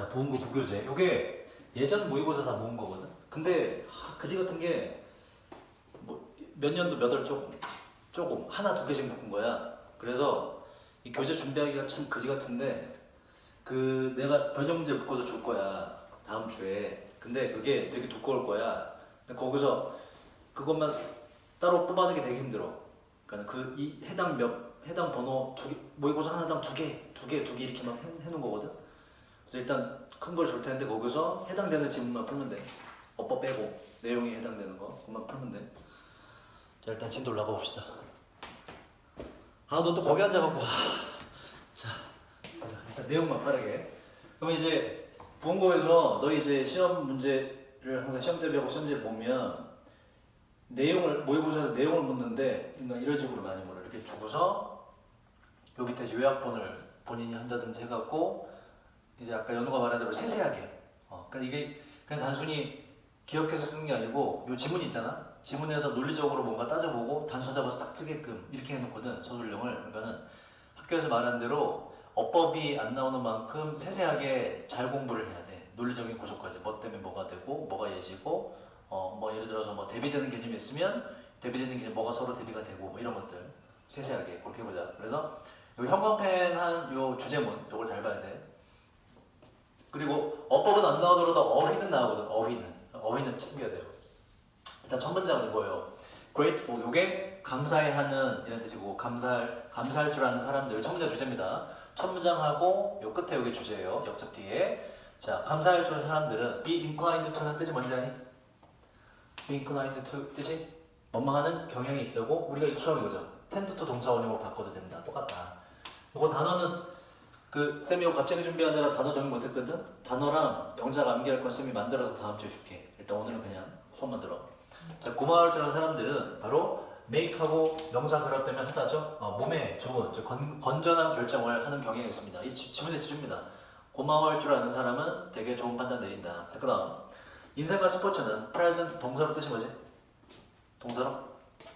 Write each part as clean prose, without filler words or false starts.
자, 부은고 부교재. 요게 예전 모의고사 다 모은 거거든. 근데 그지 같은 게 뭐 몇 년도 몇 월 조금 하나 두 개씩 묶은 거야. 그래서 이 교재 준비하기가 참 그지 같은데 그 내가 변형 문제 묶어서 줄 거야 다음 주에. 근데 그게 되게 두꺼울 거야. 근데 거기서 그것만 따로 뽑아내기 되게 힘들어. 그러니까 그 이 해당 번호 두 개, 모의고사 하나당 두 개 이렇게 막 해놓은 거거든. 그래서 일단 큰 걸 줄 텐데 거기서 해당되는 지문만 풀면 돼. 어법 빼고 내용이 해당되는 거 그것만 풀면 돼. 자, 일단 진도 올라가 봅시다. 너 또 거기 앉아갖고. 자, 가자. 일단 내용만 빠르게. 그러면 이제 부원고에서 너희 이제 시험 문제를 항상 시험 대비하고 시험지를 보면 내용을 모의고사에서 내용을 묻는데 그러니까 이런 식으로 많이 물어. 이렇게 주고서 요 밑에 이제 요약본을 본인이 한다든지 해갖고 이제 아까 연우가 말한 대로 세세하게. 그러니까 이게 그냥 단순히 기억해서 쓰는 게 아니고 요 지문이 있잖아. 지문에서 논리적으로 뭔가 따져보고 단서 잡아서 딱 쓰게끔 이렇게 해놓거든 서술형을. 그러니까는 학교에서 말한 대로 어법이 안 나오는 만큼 세세하게 잘 공부를 해야 돼. 논리적인 구조까지 뭐 때문에 뭐가 되고 뭐가 예시고 뭐 예를 들어서 뭐 대비되는 개념이 있으면 대비되는 개념 뭐가 서로 대비가 되고 뭐 이런 것들 세세하게 그렇게 해보자. 그래서 요 형광펜 한 요 주제문 요걸 잘 봐야 돼. 그리고 어법은 안 나오더라도 어휘는 나오거든. 어휘는 챙겨야 돼요. 일단 첫 문장은 이거예요. grateful. 요게 감사해하는 이런 뜻이고 감사할 줄 아는 사람들. 첫 문장 주제입니다. 첫 문장하고 요 끝에 요게 주제예요. 역접 뒤에. 자, 감사할 줄 아는 사람들은 be inclined to는 뜻이 뭔지 아니? be inclined to 뜻이 원망하는 경향이 있다고 우리가 익숙한 거죠. tend to 동사 원형으로 바꿔도 된다. 똑같다. 요거 단어는 쌤이 이거 갑자기 준비하느라 단어 정리 못했거든? 단어랑 영작 암기할 건 쌤이 만들어서 다음 주에 줄게. 일단 오늘은 그냥 수업만 들어. 자, 고마울 줄 아는 사람들은 바로 make하고 명사 결합되면 하다죠. 몸에 좋은, 건전한 결정을 하는 경향이 있습니다. 이 지문에서 줍니다. 고마워할 줄 아는 사람은 되게 좋은 판단 내린다. 자, 그 다음 인생과 스포츠는 present 동사로 뜻이 뭐지? 동사로?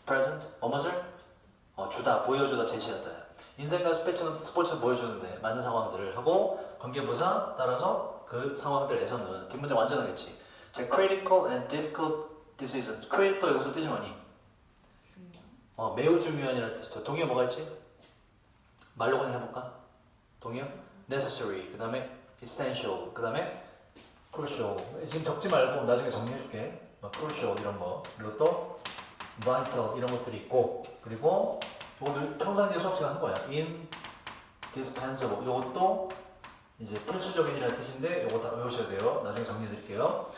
present? 무엇을? 주다, 보여주다, 제시하다. 인생과 스포츠는 보여주는데 많은 상황들을 하고 관계부사 따라서 그 상황들에서는 뒷문장 완전 하겠지. 자, critical and difficult decisions. critical 여기서 뜻이 뭐니? 매우 중요한이라는 뜻이죠. 동의어 뭐가 있지? 말로 그냥 해볼까? 동의어? necessary, 그 다음에 essential, 그 다음에 crucial. 지금 적지 말고 나중에 정리해줄게. crucial 이런 거. 그리고 또 vital 이런 것들이 있고, 그리고 이거는 평상시에 수업 시간 한 거야. indispensable. 이것도 이제 필수적인이라는 뜻인데 이거 다 외우셔야 돼요. 나중에 정리해드릴게요.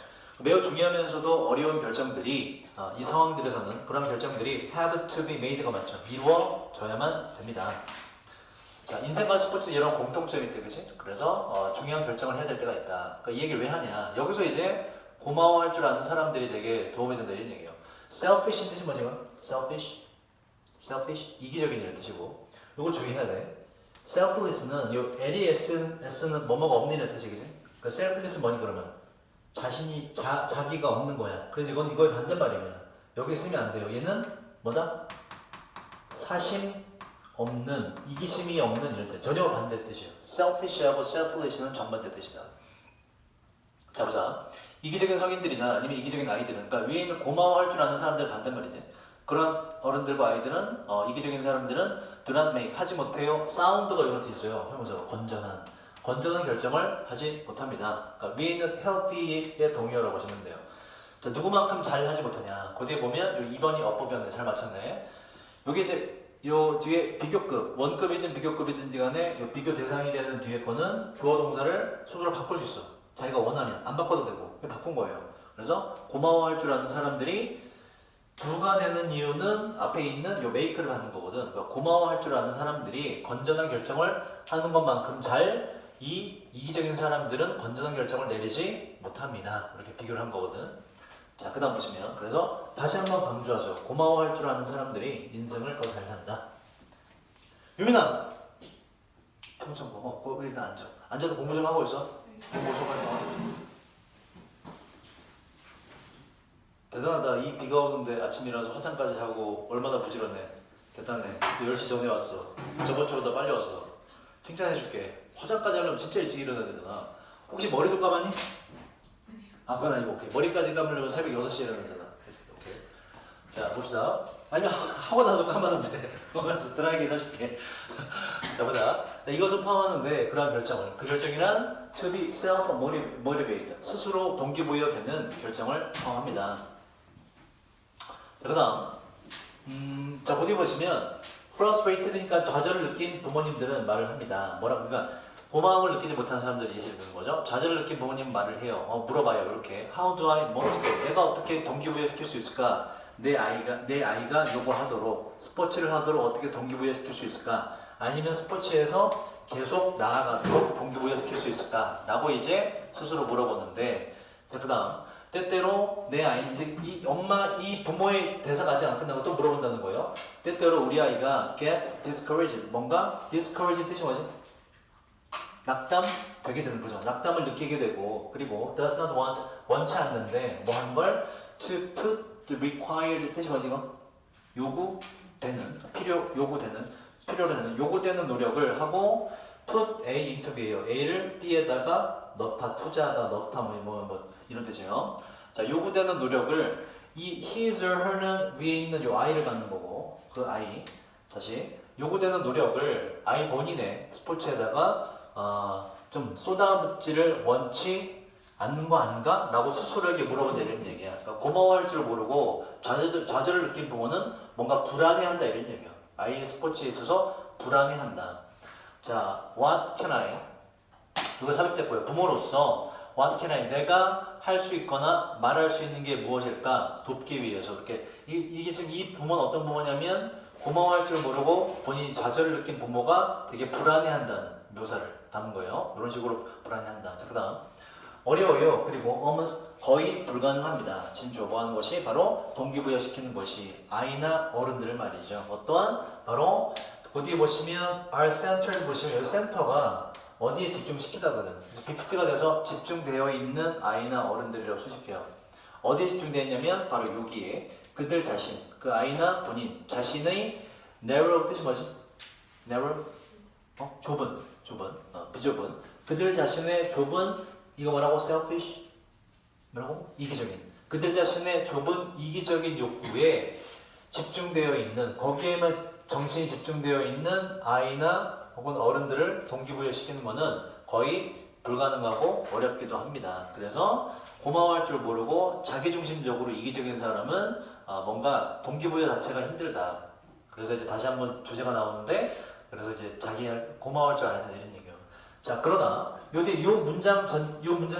매우 중요하면서도 어려운 결정들이 이 상황들에서는 그런 결정들이 have to be made가 맞죠. 이루어져야만 됩니다. 자, 인생과 스포츠 이런 공통점이 있대, 그치? 그래서 중요한 결정을 해야 될 때가 있다. 그러니까 이 얘기를 왜 하냐? 여기서 이제 고마워할 줄 아는 사람들이 되게 도움이 된다 이런 얘기예요. selfish인 뜻이 뭐지? selfish? 이기적인이라는 뜻이고 이걸 주의해야 돼. selfless는 요 L-E-S는 뭐뭐가 없는 뜻이 그지? 그러니까 selfless는 뭐니 그러면? 자기가 없는 거야. 그래서 이건 이거의 반대말이면 여기 쓰면 안 돼요. 얘는 뭐다? 사심 없는, 이기심이 없는 이럴 때 전혀 반대 뜻이에요. selfish하고 selfless는 정반대 뜻이다. 자, 보자. 이기적인 성인들이나 아니면 이기적인 아이들은, 그러니까 위에 있는 고마워할 줄 아는 사람들 반대말이지. 그런 어른들과 아이들은, 이기적인 사람들은 do not make, 하지 못해요. sound가 이런 뜻이 있어요. 해보자. 건전한 결정을 하지 못합니다. 그러니까 위에 있는 healthy의 동의어라고 보시면 돼요. 자, 누구만큼 잘 하지 못하냐. 그 뒤에 보면 2번이 어법이었네. 잘 맞췄네. 여기 이제 요 뒤에 비교급, 원급이든 비교급이든 간에 요 비교 대상이 되는 뒤에 거는 주어 동사를 소주로 바꿀 수 있어. 자기가 원하면 안 바꿔도 되고 바꾼 거예요. 그래서 고마워할 줄 아는 사람들이 두가 되는 이유는 앞에 있는 요 make를 받는 거거든. 그러니까 고마워할 줄 아는 사람들이 건전한 결정을 하는 것만큼 잘 이기적인 사람들은 건전한 결정을 내리지 못합니다. 이렇게 비교를 한 거거든. 자, 그 다음 보시면 그래서 다시 한번 강조하죠. 고마워할 줄 아는 사람들이 인생을 더 잘 산다. 유민아! 평점 거기 일단 앉아. 앉아서 공부 좀 하고 있어. 공부 좀 하고. 대단하다. 이 비가 오는데 아침이라서 화장까지 하고 얼마나 부지런해. 대단해. 또 10시 전에 왔어. 저번 주보다 빨리 왔어. 칭찬해줄게. 화장까지 하려면 진짜 일찍 일어나야 되잖아. 혹시 머리도 감았니? 아, 그건 아니고, 오케이. 머리까지 감으려면 새벽 6시에 일어나잖아. 오케이. 자, 봅시다. 아니면 하고 나서 감아도 돼. 하고 나서 드라이기 해줄게. 자, 보자. 자, 이것을 포함하는데, 그러한 결정을. 그 결정이란 to be self-motivated. 스스로 동기부여되는 결정을 포함합니다. 자, 그 다음. 자, 어디 보시면, frustrated니까 좌절을 느낀 부모님들은 말을 합니다. 뭐라, 그러니까, 고마움을 느끼지 못하는 사람들이 예시를 드는 거죠. 좌절을 느낀 부모님 말을 해요. 물어봐요. 이렇게. How do I motivate? 내가 어떻게 동기부여시킬 수 있을까? 내 아이가 요거 하도록, 스포츠를 하도록 어떻게 동기부여시킬 수 있을까? 아니면 스포츠에서 계속 나아가도록 동기부여시킬 수 있을까? 라고 이제 스스로 물어보는데, 자, 그 다음. 때때로 내 아이, 이제 이 부모의 대사가 아직 안 끝나고 또 물어본다는 거예요. 때때로 우리 아이가 gets discouraged. 뭔가 discouraged 뜻이 뭐지? 낙담되게 되는 거죠. 낙담을 느끼게 되고, 그리고 does not want, 원치 않는데 뭐 하는 걸 to put the required 뜻이 뭐지 이거? 요구되는, 필요로 되는 요구되는 노력을 하고 put A into B예요. A를 B에다가 넣다, 투자하다, 넣다 뭐 이런 뜻이에요. 자, 요구되는 노력을 이 his or her는 위에 있는 요 I를 갖는 거고, 그 I 다시 요구되는 노력을 I 본인의 스포츠에다가 좀 쏟아붓지를 원치 않는 거 아닌가? 라고 스스로에게 물어본다 이런 얘기야. 그러니까 고마워할 줄 모르고 좌절을 느낀 부모는 뭔가 불안해한다 이런 얘기야. 아이의 스포츠에 있어서 불안해한다. 자, what can I? 이거 삽입됐고요. 부모로서 what can I? 내가 할 수 있거나 말할 수 있는 게 무엇일까? 돕기 위해서. 이렇게 이게 지금 이 부모는 어떤 부모냐면 고마워할 줄 모르고 본인이 좌절을 느낀 부모가 되게 불안해한다는 묘사를 담은 거예요. 이런 식으로 불안해한다. 자, 그 다음 어려워요. 그리고 almost 거의 불가능합니다. 진주 뭐 하는 것이 바로 동기부여시키는 것이 아이나 어른들을 말이죠. 어떠한 바로 어디 보시면 our center를 보시면 여기 센터가 어디에 집중시키다거든. 그래서 BPP가 돼서 집중되어 있는 아이나 어른들이라고 수식해요. 어디에 집중되어 있냐면 바로 여기에 그들 자신, 그 아이나 본인 자신의 narrow 뜻이 뭐지? narrow? 좁은, 비좁은. 그들 자신의 좁은, 이거 뭐라고? selfish? 뭐라고? 이기적인. 그들 자신의 좁은 이기적인 욕구에 집중되어 있는, 거기에만 정신이 집중되어 있는 아이나 혹은 어른들을 동기부여시키는 것은 거의 불가능하고 어렵기도 합니다. 그래서 고마워할 줄 모르고 자기중심적으로 이기적인 사람은 뭔가 동기부여 자체가 힘들다. 그래서 이제 다시 한번 주제가 나오는데, 그래서 이제 자기 고마워할 줄 알아야 되는 이런 얘기예요. 자, 그러나 요 문장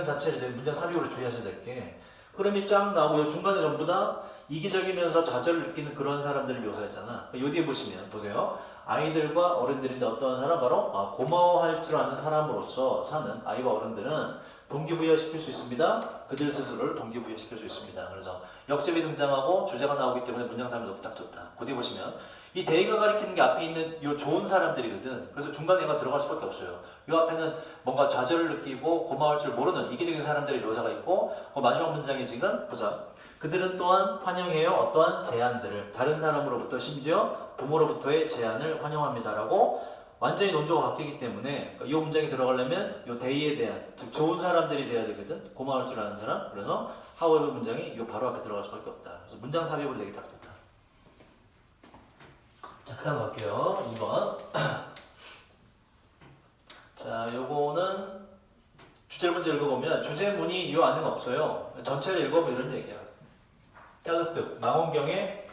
자체를 이제 문장 삽입으로 주의하셔야 될 게, 흐름이 쫙 나오고 요 중간에 전부 다 이기적이면서 좌절을 느끼는 그런 사람들을 묘사했잖아. 요 뒤에 보시면 보세요. 아이들과 어른들인데 어떤 사람? 바로 고마워할 줄 아는 사람으로서 사는 아이와 어른들은 동기부여시킬 수 있습니다. 그들 스스로를 동기부여시킬 수 있습니다. 그래서 역접이 등장하고 주제가 나오기 때문에 문장 삽입이 넣기 딱 좋다. 그 뒤에 보시면 이 대의가 가리키는 게 앞에 있는 요 좋은 사람들이거든. 그래서 중간에 얘가 들어갈 수밖에 없어요. 요 앞에는 뭔가 좌절을 느끼고 고마워할 줄 모르는 이기적인 사람들의 묘사가 있고, 그 마지막 문장에 지금 보자. 그들은 또한 환영해요. 어떠한 제안들을, 다른 사람으로부터 심지어 부모로부터의 제안을 환영합니다라고 완전히 논조가 바뀌기 때문에 이 문장이 들어가려면 이 대의에 대한, 즉 좋은 사람들이 돼야 되거든. 고마울 줄 아는 사람. 그래서 however 문장이 이 바로 앞에 들어갈 수밖에 없다. 그래서 문장 삽입을 되게 딱 좋다. 자, 그 다음 갈게요. 2번. 자, 요거는 주제 문제 읽어보면 주제문이 이 안에는 없어요. 전체를 읽어보면 이런 얘기야. 텔레스콥, 망원경의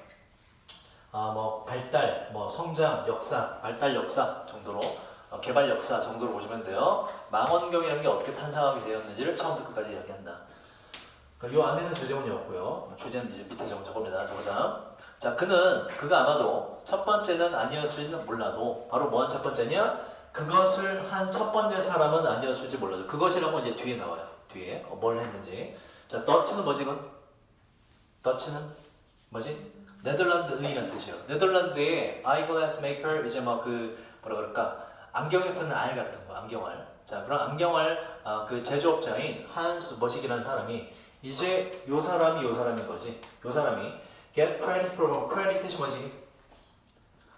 발달, 성장, 역사, 발달 역사 정도로, 개발 역사 정도로 보시면 돼요. 망원경이라는 게 어떻게 탄생하게 되었는지를 처음부터 끝까지 이야기한다. 이 안에는 주제문이 없고요. 주제는 이제 밑에 적어봅니다. 자, 그가 아마도 첫 번째는 아니었을지는 몰라도, 바로 뭐한 첫 번째냐? 그것을 한 첫 번째 사람은 아니었을지 몰라도, 그것이라는 건 이제 뒤에 나와요. 뒤에 뭘 했는지. 자, 더치는 뭐지 이건? 더치는 뭐지? 네덜란드의라는 뜻이에요. 네덜란드의 아이글래스 메이커, 이제 안경에 쓰는 알 같은 거, 안경알. 자, 그런 안경알 그 제조업자인 한스 머식이라는 사람이, 이제 요 사람인 거지. 요 사람이 get credit for, credit 뜻이 뭐지?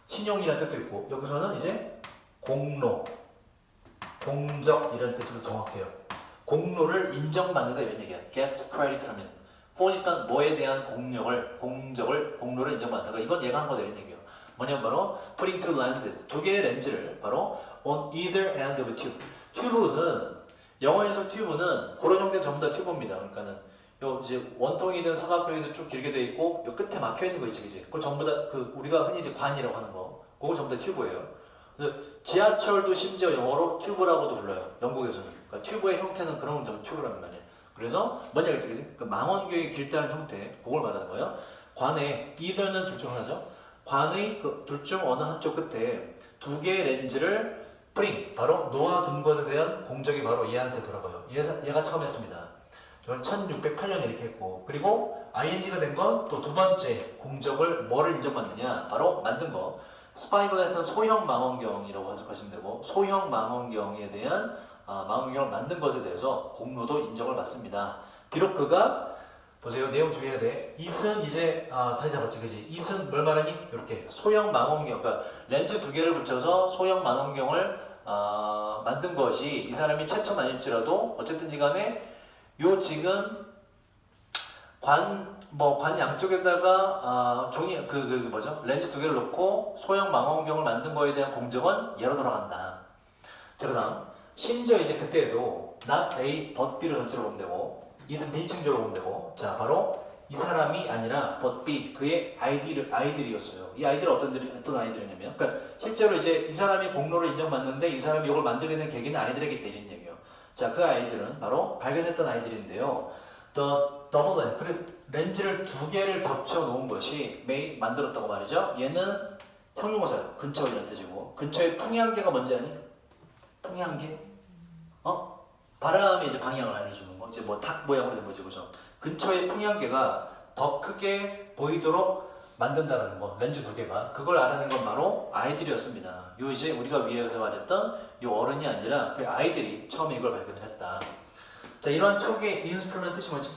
신용이라는 뜻도 있고, 여기서는 이제 공로, 공적 이라는 뜻이 더 정확해요. 공로를 인정받는다 이런 얘기야. gets credit 하면 for니까 뭐에 대한 공로를 인정받는다. 이건 얘가 한 거다 이런 얘기예요. 뭐냐면 바로 putting two lenses, 두 개의 렌즈를 바로 on either end of a tube. 튜브는 영어에서 튜브는 그런 형태 전부 다 튜브입니다. 그러니까는 요 이제 원통이든 사각형이든 쭉 길게 돼 있고 요 끝에 막혀 있는 거 있지, 그지? 그걸 전부 다 그 우리가 흔히 이제 관이라고 하는 거, 그거 전부 다 튜브예요. 지하철도 심지어 영어로 튜브라고도 불러요. 영국에서는. 그러니까 튜브의 형태는 그런 건 튜브라는 말이에요. 그래서 뭔지 알겠지, 그지? 그 망원경이 길다는 형태, 그걸 말하는 거예요. 관에 either는 둘 중 하나죠. 관의 그 둘 중 어느 한쪽 끝에 두 개의 렌즈를 프링, 바로 놓아둔 것에 대한 공적이 바로 얘한테 돌아가요. 얘가 처음 했습니다. 1608년에 이렇게 했고, 그리고 ing가 된 건 또 두 번째 공적을 뭐를 인정받느냐, 바로 만든 거. 스파이글래스는 소형 망원경이라고 하시면 되고, 소형 망원경에 대한 망원경을 만든 것에 대해서 공로도 인정을 받습니다. 비록 그가 보세요, 내용 주의해야 돼. 이슨 이제 다시 잡았지, 그지? 이슨 뭘 말하니? 이렇게 소형 망원경, 그러니까 렌즈 두 개를 붙여서 소형 망원경을 만든 것이 이 사람이 최초는 아닐지라도 어쨌든지 간에 요 지금 관 양쪽에다가 종이 뭐죠? 렌즈 두 개를 놓고 소형 망원경을 만든 거에 대한 공정은 얘로 돌아간다. 자, 그다음 심지어 이제 그때에도 not A, but B를 전체로 보면 되고 이든 비칭적으로 보면 되고, 자 바로 이 사람이 아니라 but B, 그의 아이들이었어요. 이 아이들은 어떤 아이들이냐면, 그러니까 실제로 이제 이 사람이 공로를 인정받는데 이 사람이 이걸 만들게 된 계기는 아이들에게 때리는 얘기예요. 자, 그 아이들은 바로 발견했던 아이들인데요. The double lens, 그 렌즈를 두 개를 겹쳐 놓은 것이 만들었다고 말이죠. 얘는 형용사예요. 근처를 뜻이고, 근처에 풍향계가 뭔지 아니? 풍향계? 바람이 이제 방향을 알려주는 거. 이제 뭐 닭 모양으로 된 거지, 그죠? 근처의 풍향계가 더 크게 보이도록 만든다는 거. 렌즈 두 개가. 그걸 알아낸 건 바로 아이들이었습니다. 요 이제 우리가 위에서 말했던 요 어른이 아니라 그 아이들이 처음에 이걸 발견을 했다. 자, 이러한 초기의 인스트루먼트 뜻이 뭐지?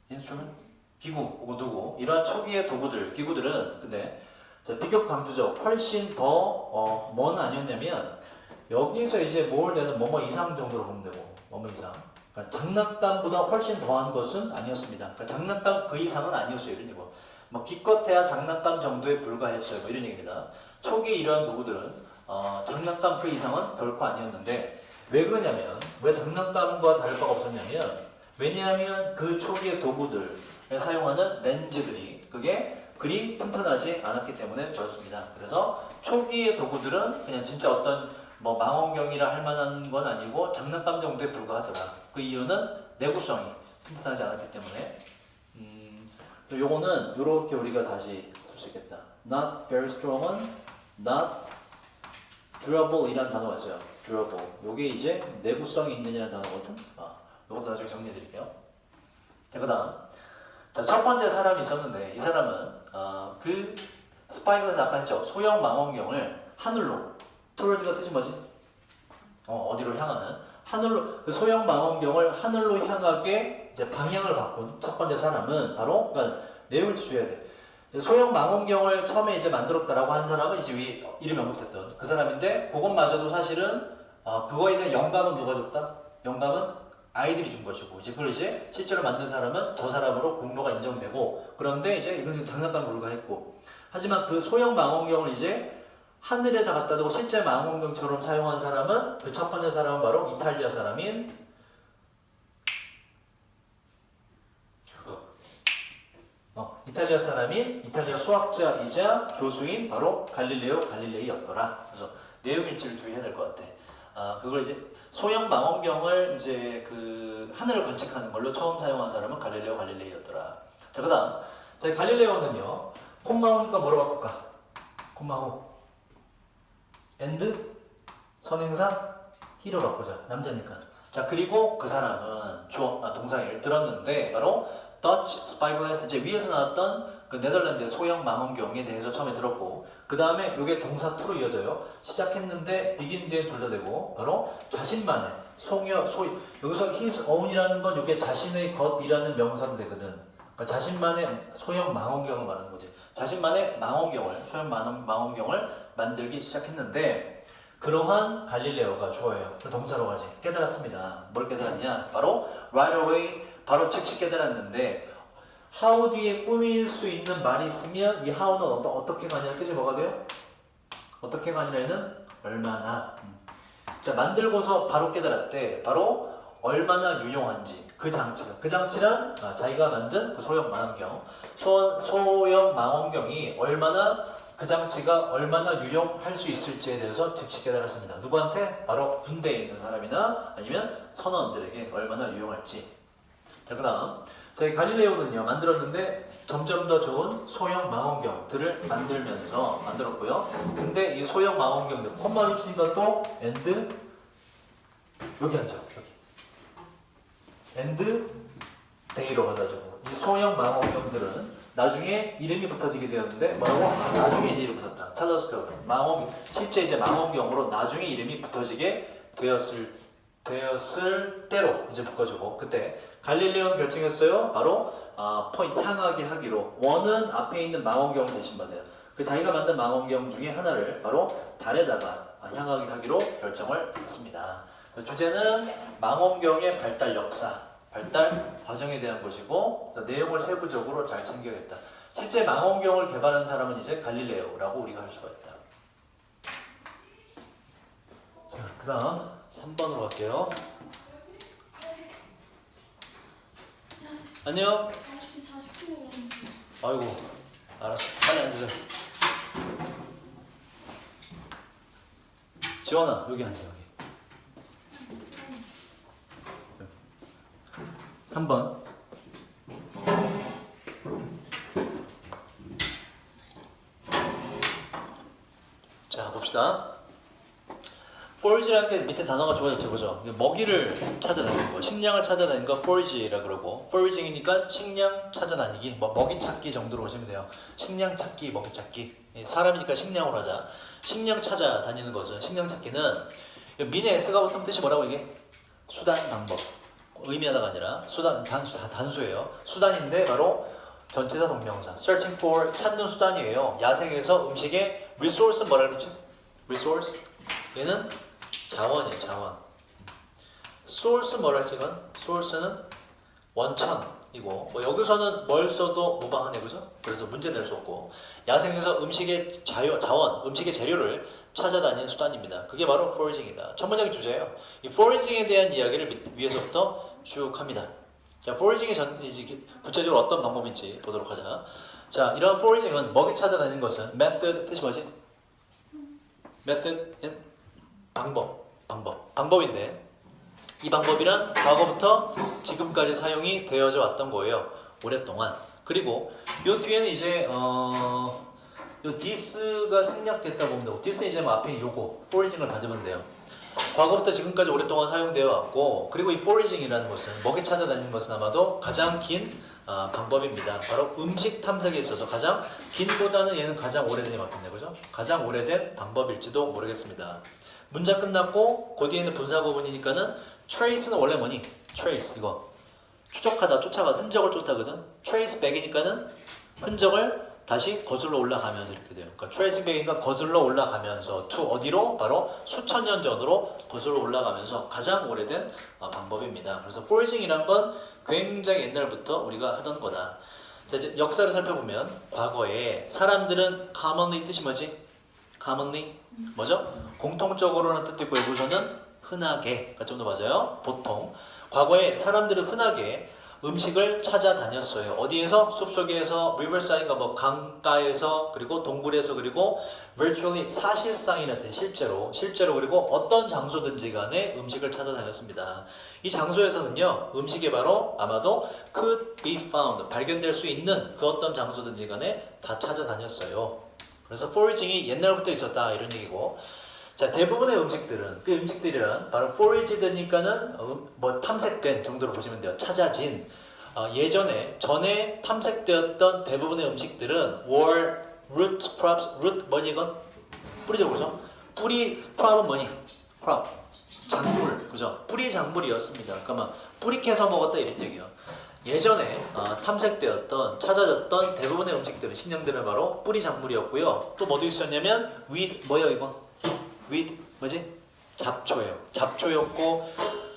인스트루먼트? 기구, 혹은 도구. 이러한 초기의 도구들, 기구들은 근데 자, 비교 강조적 훨씬 더 뭐는 아니었냐면 여기서 이제 뭘 내는 뭐뭐 이상 정도로 보면 되고, 뭐뭐 이상. 그러니까 장난감보다 훨씬 더한 것은 아니었습니다. 그러니까 장난감 그 이상은 아니었어요. 이런 얘기고. 뭐 기껏해야 장난감 정도에 불과했어요. 뭐 이런 얘기입니다. 초기 이러한 도구들은 장난감 그 이상은 결코 아니었는데, 왜 그러냐면, 왜 장난감과 다를 바가 없었냐면, 왜냐하면 그 초기의 도구들에 사용하는 렌즈들이 그게 그리 튼튼하지 않았기 때문에 그렇습니다. 그래서 초기의 도구들은 그냥 진짜 어떤 뭐 망원경이라 할 만한 건 아니고 장난감 정도에 불과하더라. 그 이유는 내구성이 튼튼하지 않았기 때문에. 요거는 요렇게 우리가 다시 쓸 수 있겠다. Not very strong은 not durable 이라는 단어가 있어요. durable. 요게 이제 내구성이 있느냐는 단어거든. 요것도 나중에 정리해 드릴게요. 자, 그 다음. 자, 첫 번째 사람이 있었는데, 이 사람은 그 스파이글에서 아까 했죠. 소형 망원경을 하늘로, toward가 뜻이 뭐지? 어디로 향하는? 하늘로, 그 소형 망원경을 하늘로 향하게 이제 방향을 바꾼 첫 번째 사람은 바로, 그러니까 내용을 주셔야 돼. 소형 망원경을 처음에 이제 만들었다라고 한 사람은 이제 위 이름이 언급됐던 그 사람인데, 그것마저도 사실은 그거에 대한 영감은 누가 줬다? 영감은 아이들이 준 것이고, 이제 그걸 이제 실제로 만든 사람은 저 사람으로 공로가 인정되고, 그런데 이제 이건 장난감 불과했고, 하지만 그 소형 망원경을 이제 하늘에다 갖다 두고 실제 망원경처럼 사용한 사람은, 그 첫 번째 사람은 바로 이탈리아 사람인 이탈리아 사람인 이탈리아 수학자이자 교수인 바로 갈릴레오 갈릴레이였더라. 그래서 내용 일치를 주의해야 될 것 같아. 그걸 이제 소형 망원경을 이제 그 하늘을 관측하는 걸로 처음 사용한 사람은 갈릴레오 갈릴레이였더라. 자, 그다음 저희 갈릴레오는요, 콤마오니까 뭐로 바꿀까? 콤마오 and 선행사 히로 바꾸자. 남자니까. 자, 그리고 그 사람은 동사를 들었는데 바로 Dutch spyglass, 이제 위에서 나왔던 그 네덜란드의 소형 망원경에 대해서 처음에 들었고, 그 다음에 이게 동사 to로 이어져요. 시작했는데 begin 뒤에 둘 다 되고, 바로 자신만의 여기서 his own이라는 건 이게 자신의 것이라는 명사로 되거든. 그러니까 자신만의 소형 망원경을 말하는 거지. 자신만의 소형 망원경을 만들기 시작했는데, 그러한 갈릴레오가 주어예요. 그 동사로 가지. 깨달았습니다. 뭘 깨달았냐? 바로 right away, 바로 즉시 깨달았는데 how 뒤에 꾸밀 수 있는 말이 있으면 이 how는 어떻게가 아니라 뜻이 뭐가 돼요? 어떻게가 아니라는 얼마나. 자, 만들고서 바로 깨달았대. 바로 얼마나 유용한지. 그 장치가. 그 장치란 자기가 만든 그 소형 망원경. 소형 망원경이 얼마나 그 장치가 얼마나 유용할 수 있을지에 대해서 즉시 깨달았습니다. 누구한테? 바로 군대에 있는 사람이나 아니면 선원들에게 얼마나 유용할지. 자, 그 다음 저희 갈릴레오는요 만들었는데 점점 더 좋은 소형 망원경들을 만들었고요. 근데 이 소형 망원경들 콤마 위치니까 또 and 여기 앉아 여기 and day로 가가지고 이 소형 망원경들은 나중에 이름이 붙어지게 되었는데 뭐라고? 나중에 이제 이름 붙었다. 텔레스코프 실제 이제 망원경으로 나중에 이름이 붙어지게 되었을 때로 이제 묶어주고 그때 갈릴레오는 결정했어요. 바로 포인트 향하게 하기로 원은 앞에 있는 망원경을 대신 받아요. 그 자기가 만든 망원경 중에 하나를 바로 달에다가 향하게 하기로 결정을 했습니다. 주제는 망원경의 발달 역사, 발달 과정에 대한 것이고 그래서 내용을 세부적으로 잘 챙겨야겠다. 실제 망원경을 개발한 사람은 이제 갈릴레오라고 우리가 할 수가 있다. 자, 그 다음 3번으로 갈게요. 안녕. 9시 40분에 일어났어요. 아이고, 알았어. 빨리 앉으세요. 지원아, 여기 앉아, 여기. 3번. 자, 봅시다. forage라는 게 밑에 단어가 좋아졌죠, 그죠? 먹이를 찾아다니는 거, 식량을 찾아다니는 거 forage라 그러고, foraging이니까 식량 찾아다니기, 먹이 찾기 정도로 보시면 돼요. 식량 찾기, 먹이 찾기. 사람이니까 식량으로 하자. 식량 찾아다니는 것은 식량 찾기는 민의 s가 붙으면 뜻이 뭐라고 이게? 수단, 방법. 의미하다가 아니라 수단, 단수예요. 수단인데 바로 전체사 동명사. searching for 찾는 수단이에요. 야생에서 음식의 resource 뭐라 그랬죠? resource. 얘는 자원이에요, 자원. source 뭐라 했지, 이건? source는 원천이고, 여기서는 뭘 써도 무방하네, 그죠? 그래서 문제 될 수 없고, 야생에서 음식의 자원, 음식의 재료를 찾아다니는 수단입니다. 그게 바로 foraging이다. 첫 문장의 주제예요. 이 foraging에 대한 이야기를 위에서부터 쭉 합니다. 자, foraging이 구체적으로 어떤 방법인지 보도록 하자. 자, 이런 foraging은 먹이 찾아다니는 것은 method, 뜻이 뭐지? method은 방법인데 이 방법이란 과거부터 지금까지 사용이 되어져 왔던 거예요. 오랫동안. 그리고 이 뒤에는 이제 요 this가 생략됐다 보면 되고 this는 이제 앞에 요거 foraging을 받으면 돼요. 과거부터 지금까지 오랫동안 사용되어 왔고 그리고 이 foraging이라는 것은 먹이 찾아다니는 것은 아마도 가장 긴 방법입니다. 바로 음식 탐색에 있어서 가장 긴보다는 얘는 가장 오래된 게 맞겠네, 그죠? 가장 오래된 방법일지도 모르겠습니다. 문장 끝났고 그 뒤에 있는 분사 구문이니까는 trace는 원래 뭐니? trace 이거 추적하다, 쫓아가다, 흔적을 쫓아가거든. trace back이니까는 흔적을 다시 거슬러 올라가면서 이렇게 돼요. 그러니까 tracing back이니까 거슬러 올라가면서 to 어디로? 바로 수천 년 전으로 거슬러 올라가면서 가장 오래된 방법입니다. 그래서 foraging이란 건 굉장히 옛날부터 우리가 하던 거다. 자, 이제 역사를 살펴보면 과거에 사람들은 commonly 뜻이 뭐지? commonly 뭐죠? 공통적으로는 뜻도 있고 여기서는 흔하게가 좀 더 맞아요. 보통 과거에 사람들은 흔하게 음식을 찾아다녔어요. 어디에서? 숲속에서, riverside인가 뭐 강가에서, 그리고 동굴에서, 그리고 virtually 사실상이나 실제로 그리고 어떤 장소든지 간에 음식을 찾아다녔습니다. 이 장소에서는요, 음식이 바로 아마도 could be found, 발견될 수 있는 그 어떤 장소든지 간에 다 찾아다녔어요. 그래서 foraging이 옛날부터 있었다 이런 얘기고, 자, 대부분의 음식들은 그 음식들이란 바로 foraged니까는 뭐 탐색된 정도로 보시면 돼요. 찾아진 전에 탐색되었던 대부분의 음식들은 were roots, crops, root 뭐니 이건? 뿌리죠, 그죠? 뿌리, crop은 뭐니? crop, 작물, 그죠? 뿌리 작물이었습니다. 그러니까 뿌리 캐서 먹었다 이런 얘기예요. 예전에 탐색되었던, 찾아졌던 대부분의 음식들은 식량들은 바로 뿌리 작물이었고요. 또 뭐도 있었냐면 weed, 뭐예요 이건? with 뭐지? 잡초예요. 잡초였고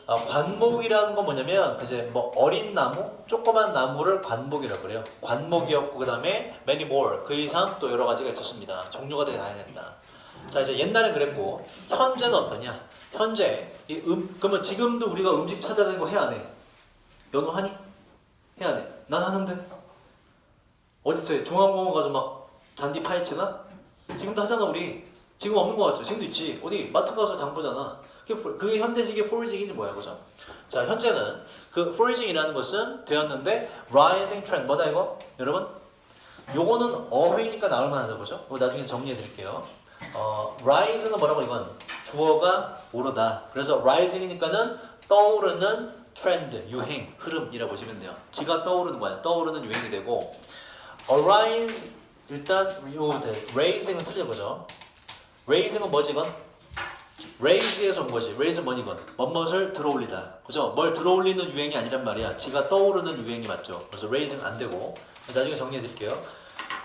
관목이라는 건 뭐냐면 이제 뭐 어린 나무, 조그만 나무를 관목이라고 그래요. 관목이었고 그 다음에 many more 그 이상 또 여러 가지가 있었습니다. 종류가 되게 다양했다. 자 이제 옛날엔 그랬고 현재는 어떠냐? 현재 그러면 지금도 우리가 음식 찾아내는 거 해야 안 해? 연우 하니? 해야 돼. 난 하는데. 어딨어? 요 중앙공원 가서 막 잔디 파헤치나? 지금도 하잖아 우리. 지금 없는 거 같죠? 지금도 있지. 어디 마트 가서 장 보잖아. 그게 현대식의 포리징이 뭐야, 그죠? 자, 현재는 그 포리징이라는 것은 되었는데 rising trend 뭐다 이거? 여러분? 요거는 어휘니까 나올 만하다, 그죠? 나중에 정리해 드릴게요. rise는 뭐라고 이건? 주어가 오르다. 그래서 rising이니까는 떠오르는 트렌드, 유행, 흐름이라고 보시면 돼요. 지가 떠오르는 거야. 떠오르는 유행이 되고 arise 일단 raising은 틀린 거죠. raising은 뭐지 이건? raise에서 온 거지. raise 뭐니 이건? 뭐뭇을 들어올리다. 그죠? 뭘 들어올리는 유행이 아니란 말이야. 지가 떠오르는 유행이 맞죠. 그래서 raising 안 되고 나중에 정리해 드릴게요.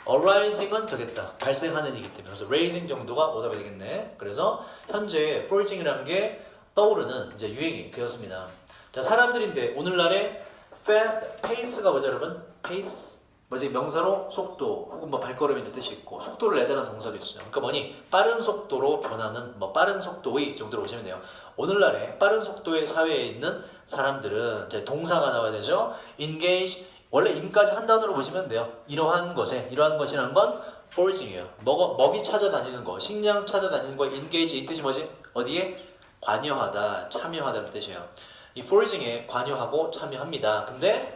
arising은 되겠다. 발생하는 이기 때문에. 그래서 raising 정도가 오답이 되겠네. 그래서 현재 foraging이라는 게 떠오르는 이제 유행이 되었습니다. 자, 사람들인데 오늘날의 fast pace가 뭐죠, 여러분? pace 뭐지? 명사로 속도 혹은 뭐 발걸음이라는 뜻이 있고 속도를 내다는 동사도 있어요. 그러니까 뭐니? 빠른 속도로 변하는 뭐 빠른 속도의 정도로 보시면 돼요. 오늘날의 빠른 속도의 사회에 있는 사람들은 이제 동사가 나와야 되죠. engage 원래 in까지 한 단어로 보시면 돼요. 이러한 것이라는 건 foraging이에요. 먹이 찾아다니는 거, 식량 찾아다니는 거, engage 이 뜻이 뭐지? 어디에? 관여하다, 참여하다는 뜻이에요. 이 foraging에 관여하고 참여합니다. 근데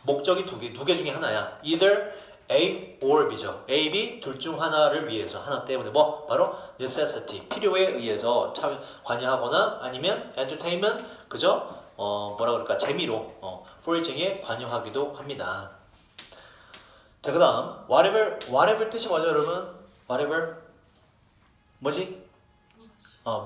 목적이 두 개 중에 하나야. either A or B죠. A, B 둘 중 하나를 위해서 하나 때문에 뭐 바로 necessity 필요에 의해서 관여하거나 아니면 entertainment 그죠? 뭐라 그럴까 재미로 foraging에 관여하기도 합니다. 자 그다음 whatever 뜻이 뭐죠 여러분? whatever 뭐지?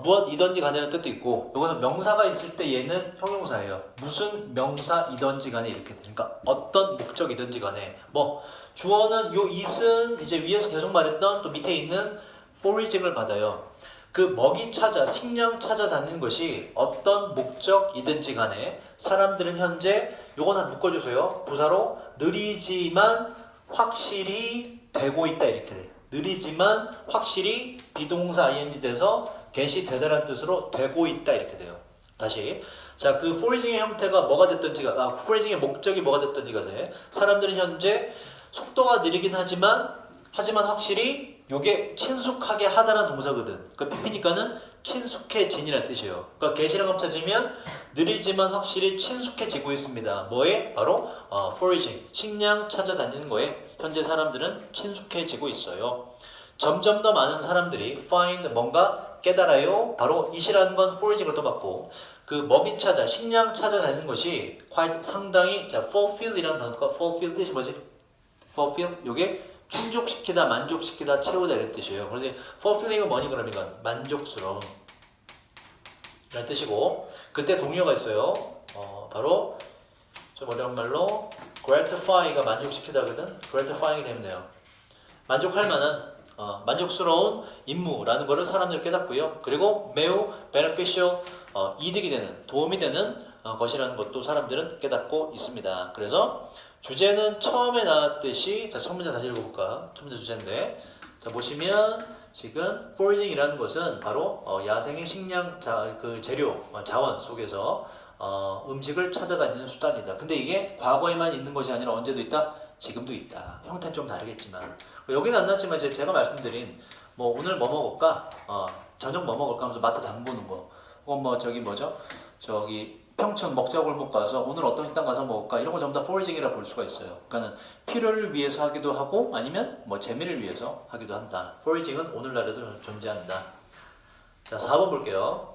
무엇이든지 간에는 뜻도 있고 이것은 명사가 있을 때 얘는 형용사예요. 무슨 명사이든지 간에 이렇게 돼. 그러니까 어떤 목적이든지 간에 뭐 주어는 요 it은 이제 위에서 계속 말했던 또 밑에 있는 foraging을 받아요. 그 먹이 찾아 식량 찾아다니는 것이 어떤 목적이든지 간에 사람들은 현재 요건 한 묶어주세요. 부사로 느리지만 확실히 되고 있다 이렇게 돼. 느리지만 확실히 비동사 ing 돼서 get이 되다라는 뜻으로 되고 있다 이렇게 돼요. 다시 자 그 foraging의 형태가 뭐가 됐든지가 foraging의 목적이 뭐가 됐든지가 돼. 사람들은 현재 속도가 느리긴 하지만 확실히 요게 친숙하게 하다라는 동사거든. 그 PP니까는 친숙해진이라는 뜻이에요. 그러니까 get이랑 합쳐지면 느리지만 확실히 친숙해지고 있습니다. 뭐에? 바로 foraging 식량 찾아다니는 거에 현재 사람들은 친숙해지고 있어요. 점점 더 많은 사람들이 find 뭔가 깨달아요. 바로 it이라는 건 foraging을 또 받고 그 먹이 찾아 식량 찾아다니는 것이 quite 상당히 자 fulfill이라는 단어가 fulfill 뜻이 뭐지? fulfill 요게 충족시키다, 만족시키다, 채우다 이런 뜻이에요. 그래서 fulfilling은 뭐니 그러면 이건 만족스러운 이런 뜻이고 그때 동료가 있어요. 바로 좀 어려운 말로 gratify가 만족시키다거든. gratifying이 되면 돼요. 만족할 만한 만족스러운 임무라는 것을 사람들이 깨닫고요. 그리고 매우 beneficial 이득이 되는 도움이 되는 것이라는 것도 사람들은 깨닫고 있습니다. 그래서 주제는 처음에 나왔듯이 자 첫 문제 다시 읽어볼까? 첫 문제 주제인데 자 보시면 지금 foraging이라는 것은 바로 야생의 식량 그 재료 자원 속에서 음식을 찾아다니는 수단이다. 근데 이게 과거에만 있는 것이 아니라 언제도 있다? 지금도 있다. 형태는 좀 다르겠지만 여기는 안 나왔지만 이제 제가 말씀드린 뭐 오늘 뭐 먹을까? 저녁 뭐 먹을까 하면서 마트 장 보는 거 혹은 뭐 저기 뭐죠? 저기 평촌 먹자골목 가서 오늘 어떤 식당 가서 먹을까? 이런 거 전부 다 foraging이라 볼 수가 있어요. 그러니까는 필요를 위해서 하기도 하고 아니면 뭐 재미를 위해서 하기도 한다. foraging은 오늘날에도 존재한다. 자 4번 볼게요.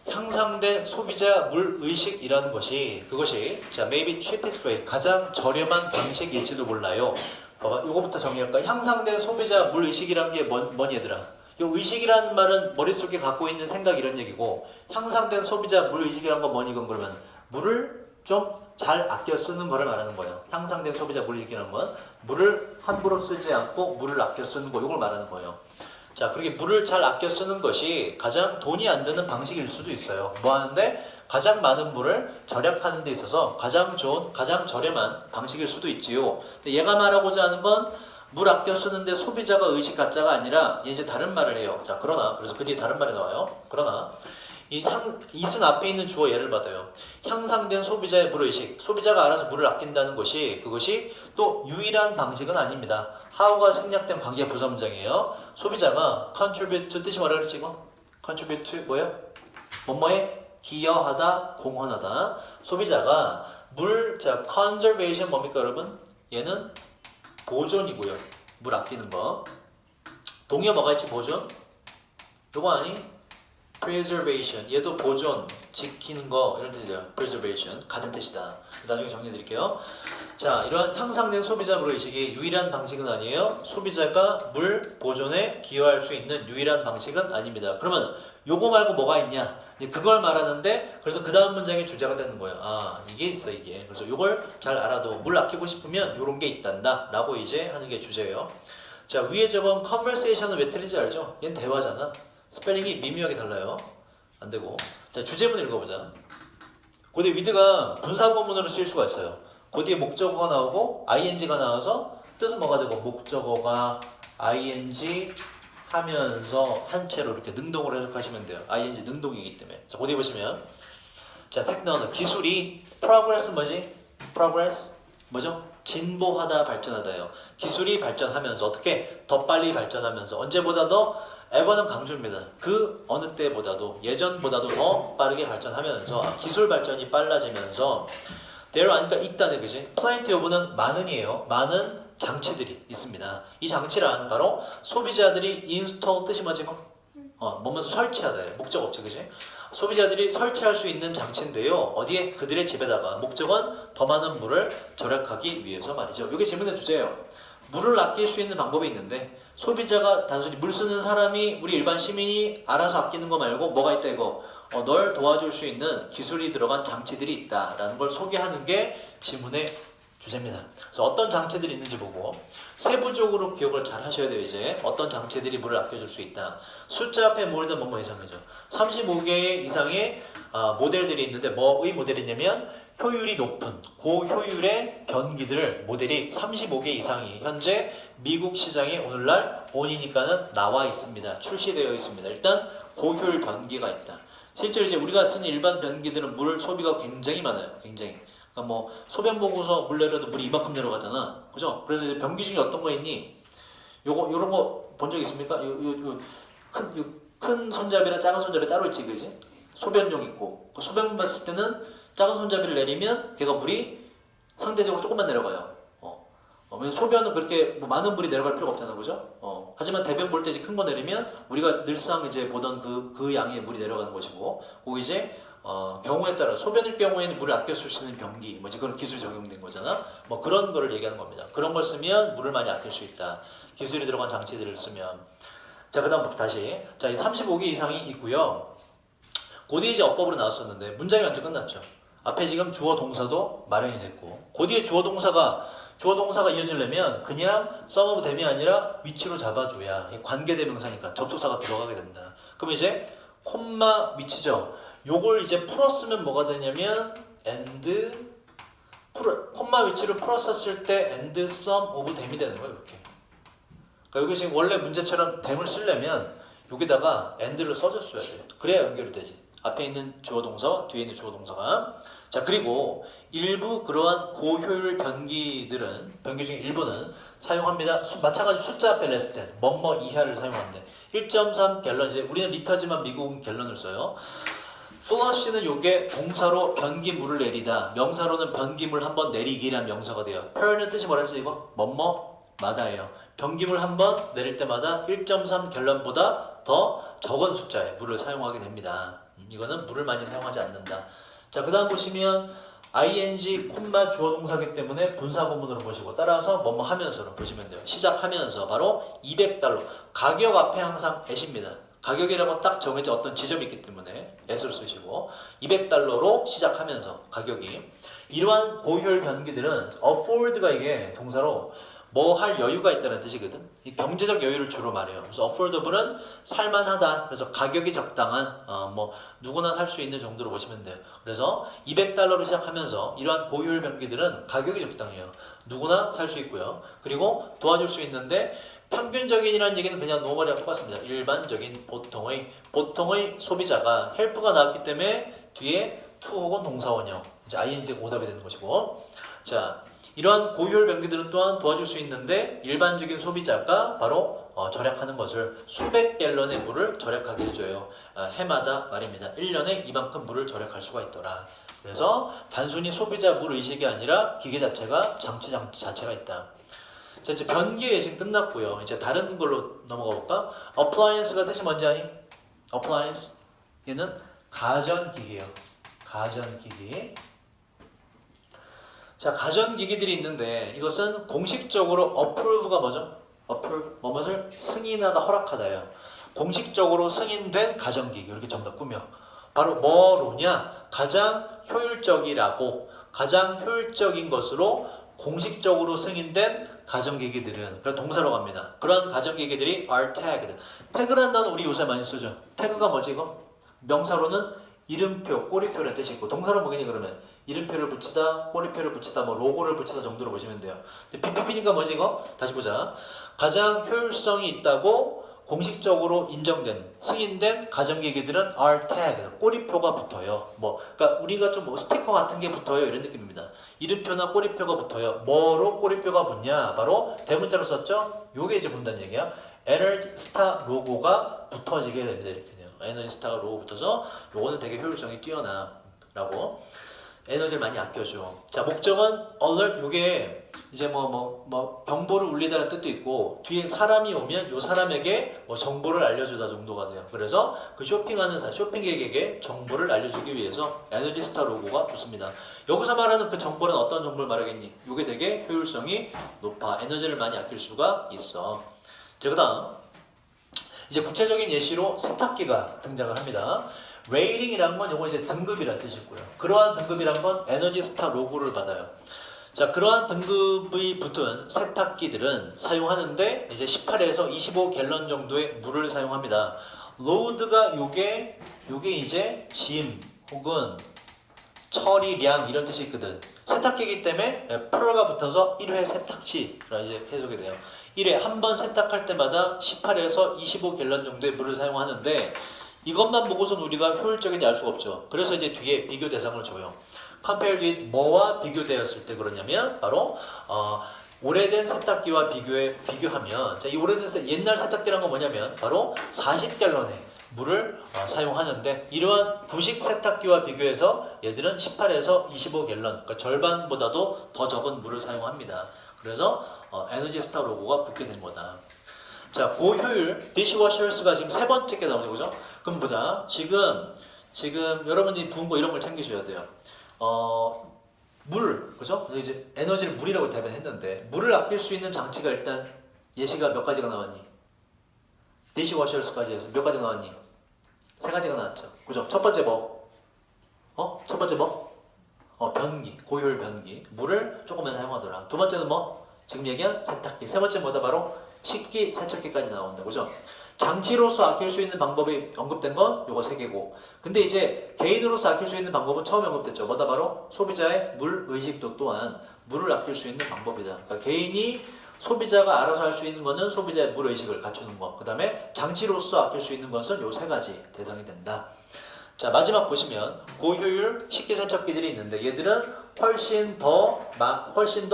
향상된 소비자 물의식이라는 것이 그것이 자 maybe cheapest way 가장 저렴한 방식일지도 몰라요. 봐봐 요거부터 정리할까? 향상된 소비자 물의식이라는 게 뭐니 얘들아? 요 의식이라는 말은 머릿속에 갖고 있는 생각 이런 얘기고 향상된 소비자 물의식이라는 건 뭐니 이건 그러면 물을 좀 잘 아껴 쓰는 거를 말하는 거예요. 향상된 소비자 물의식이라는 건 물을 함부로 쓰지 않고 물을 아껴 쓰는 거 이걸 말하는 거예요. 자, 그렇게 물을 잘 아껴 쓰는 것이 가장 돈이 안 드는 방식일 수도 있어요. 뭐 하는데 가장 많은 물을 절약하는 데 있어서 가장 좋은, 가장 저렴한 방식일 수도 있지요. 근데 얘가 말하고자 하는 건 물 아껴 쓰는데 소비자가 의식 갖자가 아니라 얘 이제 다른 말을 해요. 자, 그러나 그래서 그 뒤에 다른 말이 나와요. 그러나 이순 앞에 있는 주어 예를 받아요. 향상된 소비자의 물의식, 소비자가 알아서 물을 아낀다는 것이 그것이 또 유일한 방식은 아닙니다. how가 생략된 관계 부사 문장이에요. 소비자가 contribute to 뜻이 뭐라 그랬지 이거? contribute to 뭐예요? 뭐뭐에 기여하다, 공헌하다. 소비자가 자 conservation 뭡니까 여러분? 얘는 보존이고요. 물 아끼는 거. 동의어 뭐가 있지 보존? 요거 아니? preservation 얘도 보존, 지키는 거 이런 뜻이에요. preservation 같은 뜻이다. 나중에 정리해 드릴게요. 자, 이러한 향상된 소비자 물의식이 유일한 방식은 아니에요. 소비자가 물 보존에 기여할 수 있는 유일한 방식은 아닙니다. 그러면 요거 말고 뭐가 있냐? 그걸 말하는데 그래서 그 다음 문장의 주제가 되는 거예요. 아, 이게 있어 이게. 그래서 요걸 잘 알아도 물 아끼고 싶으면 요런 게 있단다 라고 이제 하는 게 주제예요. 자, 위에 적은 conversation은 왜 틀린지 알죠? 얘는 대화잖아. 스펠링이 미묘하게 달라요. 안 되고. 자, 주제문 읽어보자. 그 뒤에 with가 분사구문으로 쓰일 수가 있어요. 그 뒤에 목적어가 나오고 ing가 나와서 뜻은 뭐가 되고 목적어가 ing 하면서 한 채로 이렇게 능동으로 해석하시면 돼요. ing 능동이기 때문에. 자, 그 뒤에 보시면 자, 테크놀로지 기술이 progress 뭐지? progress 뭐죠? 진보하다, 발전하다예요. 기술이 발전하면서 어떻게 더 빨리 발전하면서 언제보다 더 ever는 강조입니다. 그 어느 때보다도 예전보다도 더 빠르게 발전하면서 기술 발전이 빨라지면서 there 아니까 있다네 그지? plenty of는 많은이에요. 많은 장치들이 있습니다. 이 장치란 바로 소비자들이 install 뜻이 뭐지? 뭐면서 설치하다예요. 목적 없지 그지? 소비자들이 설치할 수 있는 장치인데요. 어디에? 그들의 집에다가. 목적은 더 많은 물을 절약하기 위해서 말이죠. 이게 질문의 주제예요. 물을 아낄 수 있는 방법이 있는데 소비자가 단순히 물 쓰는 사람이 우리 일반 시민이 알아서 아끼는 거 말고 뭐가 있다 이거 널 도와줄 수 있는 기술이 들어간 장치들이 있다라는 걸 소개하는 게 지문의 주제입니다. 그래서 어떤 장치들이 있는지 보고 세부적으로 기억을 잘 하셔야 돼요. 이제 어떤 장치들이 물을 아껴줄 수 있다. 숫자 앞에 몰든 뭐뭐 이상이죠. 35개 이상의 모델들이 있는데 뭐의 모델이냐면 효율이 높은 고효율의 변기들 모델이 35개 이상이 현재 미국 시장에 오늘날 온이니까는 나와 있습니다. 출시되어 있습니다. 일단 고효율 변기가 있다. 실제로 이제 우리가 쓰는 일반 변기들은 물 소비가 굉장히 많아요. 굉장히. 그러니까 뭐 소변 보고서 물 내려도 물이 이만큼 내려가잖아. 그죠? 그래서 이제 변기 중에 어떤 거 있니? 요런 거 본 적 있습니까? 큰 손잡이랑 작은 손잡이 따로 있지, 그지? 소변용 있고. 그 소변 봤을 때는 작은 손잡이를 내리면 걔가 물이 상대적으로 조금만 내려가요. 왜냐면 소변은 그렇게 뭐 많은 물이 내려갈 필요가 없잖아, 그죠? 하지만 대변 볼 때 이제 큰 거 내리면 우리가 늘상 이제 보던 그 양의 물이 내려가는 것이고, 그 이제 경우에 따라 소변일 경우에는 물을 아껴 쓸 수 있는 변기, 뭐지 그런 기술이 적용된 거잖아. 뭐 그런 거를 얘기하는 겁니다. 그런 걸 쓰면 물을 많이 아낄 수 있다. 기술이 들어간 장치들을 쓰면. 자, 그다음 다시. 자, 이 35개 이상이 있고요. 그 뒤에 이제 어법으로 나왔었는데 문장이 완전 끝났죠. 앞에 지금 주어 동사도 마련이 됐고, 그 뒤에 주어 동사가 이어지려면 그냥 sum of them이 아니라 위치로 잡아줘야 관계대명사니까 접속사가 들어가게 된다. 그럼 이제 콤마 위치죠. 요걸 이제 풀었으면 뭐가 되냐면 콤마 위치를 풀었었을 때 and sum of them이 되는 거예요. 이렇게. 그러니까 여기 지금 원래 문제처럼 them을 쓰려면 여기다가 and를 써줬어야 돼요. 그래야 연결이 되지. 앞에 있는 주어 동사와 뒤에 있는 주어 동사가. 자, 그리고 일부 그러한 고효율 변기 중에 일부는 사용합니다. 마찬가지로 숫자 앞에 less than, 뭐뭐 이하를 사용하는데 1.3 갤런, 이제 우리는 리터지만 미국은 갤런을 써요. flush는 요게 동사로 변기물을 내리다, 명사로는 변기물 한번 내리기란 명사가 돼요. per는 뜻이 뭐라 했지 이거? 뭐뭐마다예요. 변기물 한번 내릴 때마다 1.3 갤런보다 더 적은 숫자의 물을 사용하게 됩니다. 이거는 물을 많이 사용하지 않는다. 자, 그 다음 보시면 ing, 콤마 주어 동사기 때문에 분사구문으로 보시고 따라서 뭐뭐 하면서로 보시면 돼요. 시작하면서 바로 $200. 가격 앞에 항상 at입니다. 가격이라고 딱 정해져 어떤 지점이 있기 때문에 at을 쓰시고 $200로 시작하면서 가격이. 이러한 고효율 변기들은 afford가 이게 동사로 뭐 할 여유가 있다는 뜻이거든. 이 경제적 여유를 주로 말해요. 그래서 affordable은 살만하다. 그래서 가격이 적당한 뭐 누구나 살 수 있는 정도로 보시면 돼요. 그래서 200달러로 시작하면서 이러한 고효율 변기들은 가격이 적당해요. 누구나 살 수 있고요. 그리고 도와줄 수 있는데 평균적인이라는 얘기는 그냥 노멀이랑 똑같습니다. 일반적인 보통의 소비자가 헬프가 나왔기 때문에 뒤에 to 혹은 동사원형 이제 ing가 오답이 되는 것이고 자 이러한 고효율 변기들은 또한 도와줄 수 있는데 일반적인 소비자가 바로 절약하는 것을 수백 갤런의 물을 절약하게 해줘요. 해마다 말입니다. 1년에 이만큼 물을 절약할 수가 있더라. 그래서 단순히 소비자 물 의식이 아니라 기계 자체가 장치 자체가 있다. 자 이제 변기 예식 끝났고요. 이제 다른 걸로 넘어가 볼까? appliance가 뜻이 뭔지 아니? appliance 얘는 가전기기예요. 가전기기. 자 가전기기들이 있는데 이것은 공식적으로 approve가 뭐죠? approve 뭐뭇을 승인하다 허락하다예요. 공식적으로 승인된 가전기기 이렇게 전부 다 꾸며 바로 뭐로냐? 가장 효율적이라고 가장 효율적인 것으로 공식적으로 승인된 가전기기들은 그런 동사로 갑니다. 그런 가전기기들이 are tagged. 태그란 단어 우리 요새 많이 쓰죠. 태그가 뭐지 이거? 명사로는 이름표, 꼬리표라는 뜻이 있고 동사로 뭐겠니 그러면? 이름표를 붙이다, 꼬리표를 붙이다, 뭐 로고를 붙이다 정도로 보시면 돼요. 근데 PPP니까 뭐지 이거? 다시 보자. 가장 효율성이 있다고 공식적으로 인정된, 승인된 가전기기들은 are tagged. 꼬리표가 붙어요. 그러니까 우리가 좀 뭐 스티커 같은 게 붙어요 이런 느낌입니다. 이름표나 꼬리표가 붙어요. 뭐로 꼬리표가 붙냐? 바로 대문자로 썼죠? 요게 이제 본다는 얘기야. 에너지 스타 로고가 붙어지게 됩니다. 이렇게 돼요. 에너지 스타가 로고 붙어서 요거는 되게 효율성이 뛰어나라고. 에너지를 많이 아껴줘. 자, 목적은 alert 요게 이제 뭐 경보를 울리다는 뜻도 있고 뒤에 사람이 오면 요 사람에게 뭐 정보를 알려주다 정도가 돼요. 그래서 그 쇼핑하는 쇼핑객에게 정보를 알려주기 위해서 에너지 스타 로고가 좋습니다. 여기서 말하는 그 정보는 어떤 정보를 말하겠니? 요게 되게 효율성이 높아. 에너지를 많이 아낄 수가 있어. 자, 그다음 이제 구체적인 예시로 세탁기가 등장을 합니다. 레이팅이란 건 요거 이제 등급이라는 뜻이고요. 그러한 등급이란 건 에너지 스타 로고를 받아요. 자, 그러한 등급이 붙은 세탁기들은 사용하는데 이제 18에서 25갤런 정도의 물을 사용합니다. 로드가 요게 이제 짐 혹은 처리량 이런 뜻이 있거든. 세탁기이기 때문에 프로가 붙어서 1회 세탁시라 이제 해석이 돼요. 1회 한 번 세탁할 때마다 18에서 25갤런 정도의 물을 사용하는데 이것만 보고선 우리가 효율적인지 알 수가 없죠. 그래서 이제 뒤에 비교 대상을 줘요. Compare with 뭐와 비교되었을 때 그러냐면 바로 오래된 세탁기와 비교하면 자, 이 오래된 옛날 세탁기란 건 뭐냐면 바로 40갤런의 물을 사용하는데 이러한 부식 세탁기와 비교해서 얘들은 18에서 25갤런 그러니까 절반보다도 더 적은 물을 사용합니다. 그래서 에너지 스타 로고가 붙게 된 거다. 자, 고효율 디시워셔스가 지금 세 번째 게 나오죠, 그죠? 그럼 보자. 지금 여러분이 부은 거 이런 걸 챙기셔야 돼요. 물, 그죠? 이제 에너지를 물이라고 대변했는데 물을 아낄 수 있는 장치가 일단 예시가 몇 가지가 나왔니? 디시워셔스까지 해서 몇 가지 나왔니? 세 가지가 나왔죠, 그죠? 첫 번째 뭐? 첫 번째 뭐? 변기, 고효율 변기. 물을 조금만 사용하더라. 두 번째는 뭐? 지금 얘기한 세탁기. 세 번째 뭐다? 바로 식기, 세척기까지 나온다. 그죠? 장치로서 아낄 수 있는 방법이 언급된 건 요거 세 개고. 근데 이제 개인으로서 아낄 수 있는 방법은 처음에 언급됐죠. 뭐다? 바로 소비자의 물 의식도 또한 물을 아낄 수 있는 방법이다. 그러니까 개인이 소비자가 알아서 할 수 있는 거는 소비자의 물 의식을 갖추는 것. 그 다음에 장치로서 아낄 수 있는 것은 요 세 가지 대상이 된다. 자, 마지막 보시면 고효율 식기세척기들이 있는데 얘들은 훨씬 더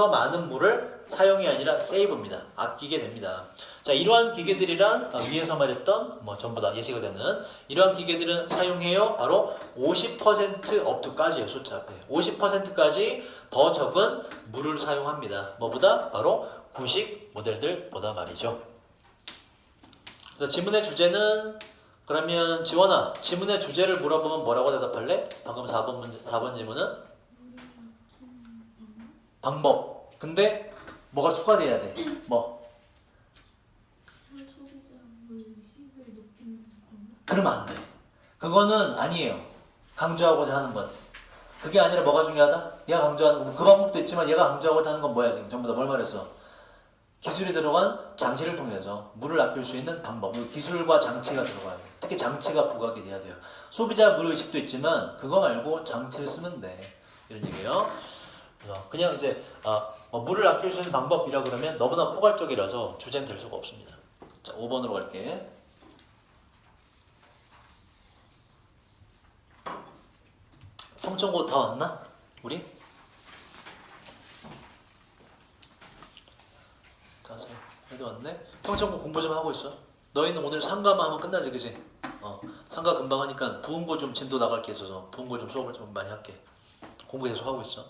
많은 물을 사용이 아니라 세이브입니다. 아끼게 됩니다. 자, 이러한 기계들이란 위에서 말했던 전부 다 예시가 되는 이러한 기계들은 사용해요. 바로 50% 업투까지예요. 숫자 앞에 50%까지 더 적은 물을 사용합니다. 뭐보다? 바로 구식 모델들보다 말이죠. 자, 지문의 주제는 그러면 지원아, 지문의 주제를 물어보면 뭐라고 대답할래? 방금 4번 지문은? 방법. 근데 뭐가 추가돼야 돼? 뭐? 소비자 의식을 높이는 방법? 그러면 안 돼. 그거는 아니에요. 강조하고자 하는 것. 그게 아니라 뭐가 중요하다? 얘가 강조하는 거. 그 방법도 있지만 얘가 강조하고자 하는 건 뭐야 지금? 전부 다 뭘 말했어? 기술이 들어간 장치를 통해서 물을 아낄 수 있는 방법. 기술과 장치가 들어가야 돼요. 특히 장치가 부각이 돼야 돼요. 소비자 물의식도 있지만 그거 말고 장치를 쓰면 돼. 이런 얘기예요. 그래서 그냥 이제 물을 아낄 수 있는 방법이라 그러면 너무나 포괄적이라서 주제는 될 수가 없습니다. 자, 5번으로 갈게. 평청고 다 왔나? 우리? 가서 해도 왔네? 평청고 공부 좀 하고 있어. 너희는 오늘 상가만 하면 끝나지, 그지? 상가 금방 하니까 부은고 좀 진도 나갈 게 있어서 부은고 좀 수업을 좀 많이 할게. 공부 계속 하고 있어.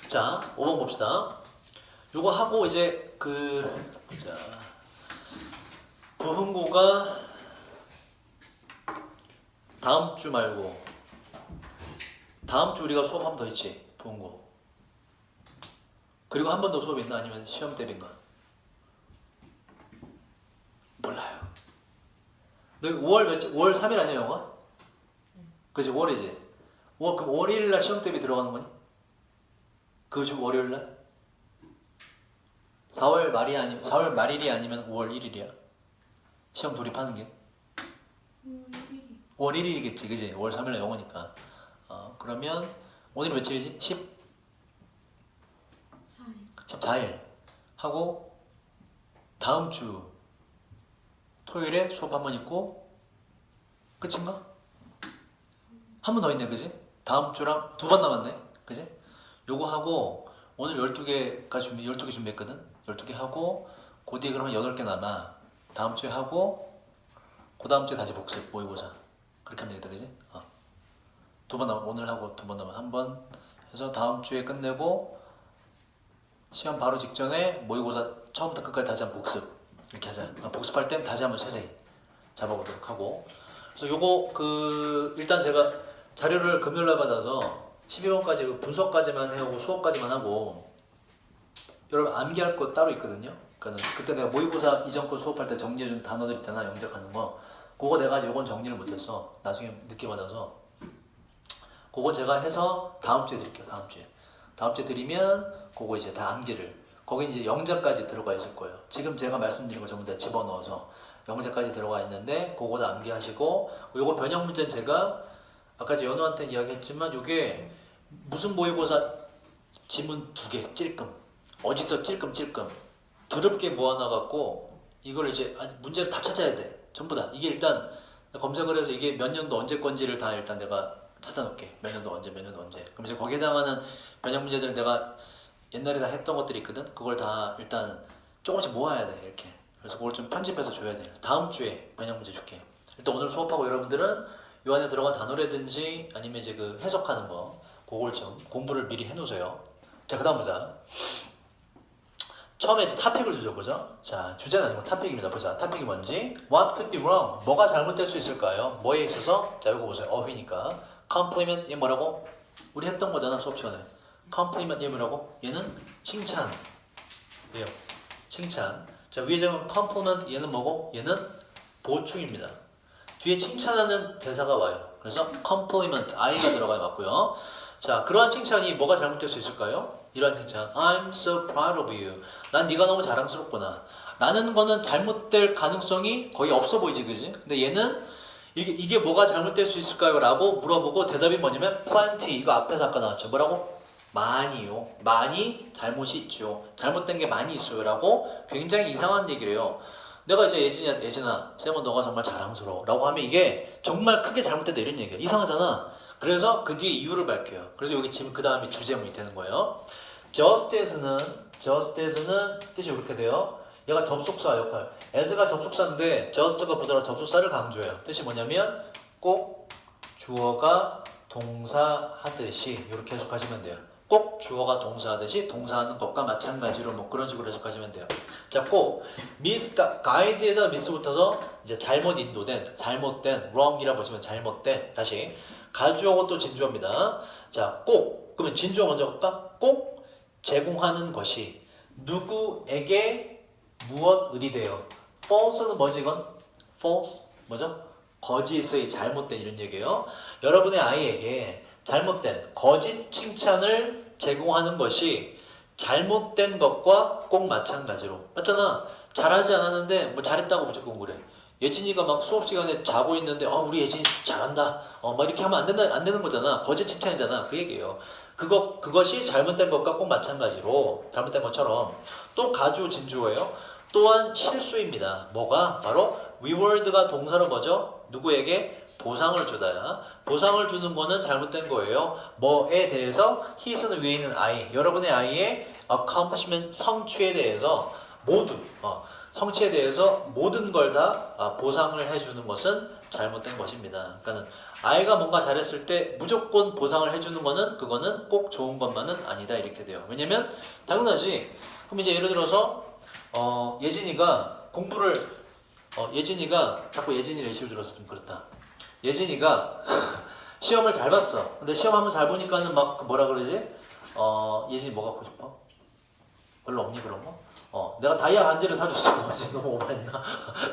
자, 5번 봅시다. 요거 하고 이제 자, 부흥고가 다음 주 말고 다음 주 우리가 수업 한 번 더 있지, 부흥고. 그리고 한 번 더 수업 있나 아니면 시험 때인가? 몰라요. 너 5월 며칠? 5월 3일 아니야 영화? 그지 5월이지. 그럼 5월 1일 날 시험 대비 들어가는 거니? 그 주 월요일 날? 4월 말일이 아니면 5월 1일이야. 시험 돌입하는 게. 5월 1일이겠지, 그지? 5월 3일 날 영어니까. 그러면 오늘 며칠이지? 14일 하고 다음 주 토요일에 수업 한 번 있고 끝인가? 한 번 더 있네, 그지? 다음 주랑 두 번 남았네, 그지? 요거 하고 오늘 12개 준비했거든? 12개 하고 그 뒤에 그러면 8개 남아. 다음 주에 하고 그 다음 주에 다시 복습 모의고사. 그렇게 하면 되겠다, 그지? 두 번 남아. 오늘 하고 두 번 남아. 한 번 해서 다음 주에 끝내고 시험 바로 직전에 모의고사 처음부터 끝까지 다시 한번 복습. 이렇게 하자. 복습할 땐 다시 한번 세세히 잡아보도록 하고. 그래서 요거 일단 제가 자료를 금요일날 받아서 12번까지 분석까지만 해오고 수업까지만 하고 여러분 암기할 거 따로 있거든요. 그러니까 그때 내가 모의고사 이전 거 수업할 때 정리해준 단어들 있잖아, 영작하는 거. 그거 내가 요건 정리를 못했어. 나중에 늦게 받아서. 그거 제가 해서 다음 주에 드릴게요. 다음 주에 드리면 그거 이제 다 암기를. 거기 이제 영작까지 들어가 있을 거예요. 지금 제가 말씀드린 거 전부 다 집어넣어서 영작까지 들어가 있는데 그거 다 암기하시고, 요거 변형 문제는 제가 아까 이제 연우한테 이야기했지만 요게 무슨 모의고사 지문 2개 찔끔, 어디서 찔끔 더럽게 모아놔갖고 이걸 이제 문제를 다 찾아야 돼. 전부 다. 이게 일단 검색을 해서 이게 몇 년도 언제 건지를 다 일단 내가 찾아놓을게. 몇 년도 언제. 그럼 이제 거기에 해당하는 변형 문제들 내가 옛날에 다 했던 것들이 있거든. 그걸 다 일단 조금씩 모아야 돼, 이렇게. 그래서 그걸 좀 편집해서 줘야 돼. 다음 주에 변형 문제 줄게. 일단 오늘 수업하고 여러분들은 요 안에 들어간 단어라든지 아니면 이제 그 해석하는 거, 그걸 좀 공부를 미리 해놓으세요. 자, 그 다음 보자. 처음에 이제 토픽을 주죠, 보죠? 자, 주제는 아니고 토픽입니다. 보자. 토픽이 뭔지. What could be wrong? 뭐가 잘못될 수 있을까요? 뭐에 있어서? 자, 이거 보세요. 어휘니까. Compliment, 얘 뭐라고? 우리 했던 거잖아, 수업 시간에. Compliment, 얘 뭐라고? 얘는 칭찬. 예요. 칭찬. 자, 위에 적은 compliment, 얘는 뭐고? 얘는 보충입니다. 뒤에 칭찬하는 대사가 와요. 그래서 compliment, I가 들어가 맞고요. 자, 그러한 칭찬이 뭐가 잘못될 수 있을까요? 이러한 칭찬, I'm so proud of you. 난 네가 너무 자랑스럽구나. 라는 거는 잘못될 가능성이 거의 없어 보이지, 그지? 근데 얘는 이게 뭐가 잘못될 수 있을까요? 라고 물어보고 대답이 뭐냐면 plenty, 이거 앞에서 아까 나왔죠. 뭐라고? 많이요. 많이 잘못이 있죠. 잘못된 게 많이 있어요. 라고 굉장히 이상한 얘기를 해요. 내가 이제 예진아, 쌤은 너가 정말 자랑스러워. 라고 하면 이게 정말 크게 잘못됐다 이런 얘기야. 이상하잖아. 그래서 그 뒤에 이유를 밝혀요. 그래서 여기 지금 그 다음에 주제문이 되는 거예요. just as는 뜻이 이렇게 돼요. 얘가 접속사 역할. as가 접속사인데 just가 보다가 접속사를 강조해요. 뜻이 뭐냐면 꼭 주어가 동사하듯이 이렇게 해석하시면 돼요. 꼭 주어가 동사하듯이 동사하는 것과 마찬가지로 뭐 그런 식으로 해석하시면 돼요. 자, 꼭 가이드에다 miss 붙어서 이제 잘못 인도된, 잘못된, wrong이라 보시면 잘못된, 다시 가주어고 또 진주어입니다. 자, 꼭 그러면 진주어 먼저 볼까? 꼭 제공하는 것이 누구에게 무엇 의리돼요. false는 뭐지 이건? false 뭐죠? 거짓의 잘못된 이런 얘기예요. 여러분의 아이에게 잘못된 거짓 칭찬을 제공하는 것이 잘못된 것과 꼭 마찬가지로. 맞잖아. 잘하지 않았는데 뭐 잘했다고 무조건 그래. 예진이가 막 수업 시간에 자고 있는데 우리 예진이 잘한다. 막 이렇게 하면 안 되는 거잖아. 거짓 칭찬이잖아. 그 얘기예요. 그것이 잘못된 것과 꼭 마찬가지로 잘못된 것처럼 또 가주 진주어예요. 또한 실수입니다. 뭐가? 바로 reward가 동사로 뭐죠? 누구에게? 보상을 주다야. 보상을 주는 거는 잘못된 거예요. 뭐에 대해서? his는 위에 있는 I. 여러분의 I의 accomplishment 성취에 대해서 모두 성취에 대해서 모든 걸 다 보상을 해주는 것은 잘못된 것입니다. 그러니까 아이가 뭔가 잘했을 때 무조건 보상을 해주는 거는 그거는 꼭 좋은 것만은 아니다 이렇게 돼요. 왜냐면 당연하지. 그럼 이제 예를 들어서 예진이가 공부를 예진이가 자꾸 예진이를 예시로 들어서 좀 그렇다. 예진이가 시험을 잘 봤어. 근데 시험 한번 잘 보니까는 막 뭐라 그러지? 예진이 뭐 갖고 싶어? 별로 없니 그런 거? 내가 다이아 반지를 사줬어. 너무 오버했나?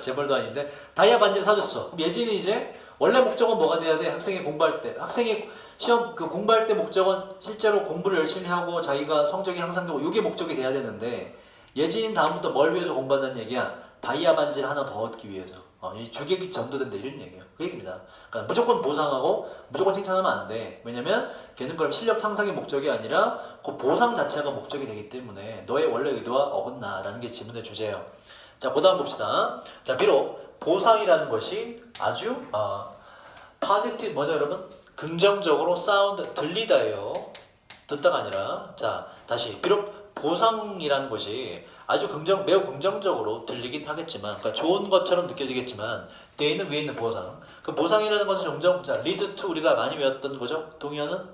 제 말도 아닌데 다이아 반지를 사줬어. 그럼 예진이 이제 원래 목적은 뭐가 돼야 돼? 학생이 공부할 때 학생이 시험 그 공부할 때 목적은 실제로 공부를 열심히 하고 자기가 성적이 향상되고 이게 목적이 돼야 되는데 예진이 다음부터 뭘 위해서 공부한다는 얘기야? 다이아 반지를 하나 더 얻기 위해서. 이 주객이 전도된다 이런 얘기예요. 그 얘기입니다. 그러니까 무조건 보상하고 무조건 칭찬하면 안 돼. 왜냐면 걔는 그럼 실력 향상이 목적이 아니라 그 보상 자체가 목적이 되기 때문에 너의 원래 의도와 어긋나라는 게 지문의 주제예요. 자, 그 다음 봅시다. 자, 비록 보상이라는 것이 아주 positive 뭐죠 여러분? 긍정적으로 사운드 들리다예요. 듣다가 아니라 자 다시 비록 보상이라는 것이 아주 매우 긍정적으로 들리긴 하겠지만, 그러니까 좋은 것처럼 느껴지겠지만, 뒤에는 위에 있는 보상. 그 보상이라는 것은 종종, 자, lead to 우리가 많이 외웠던 거죠? 동의어는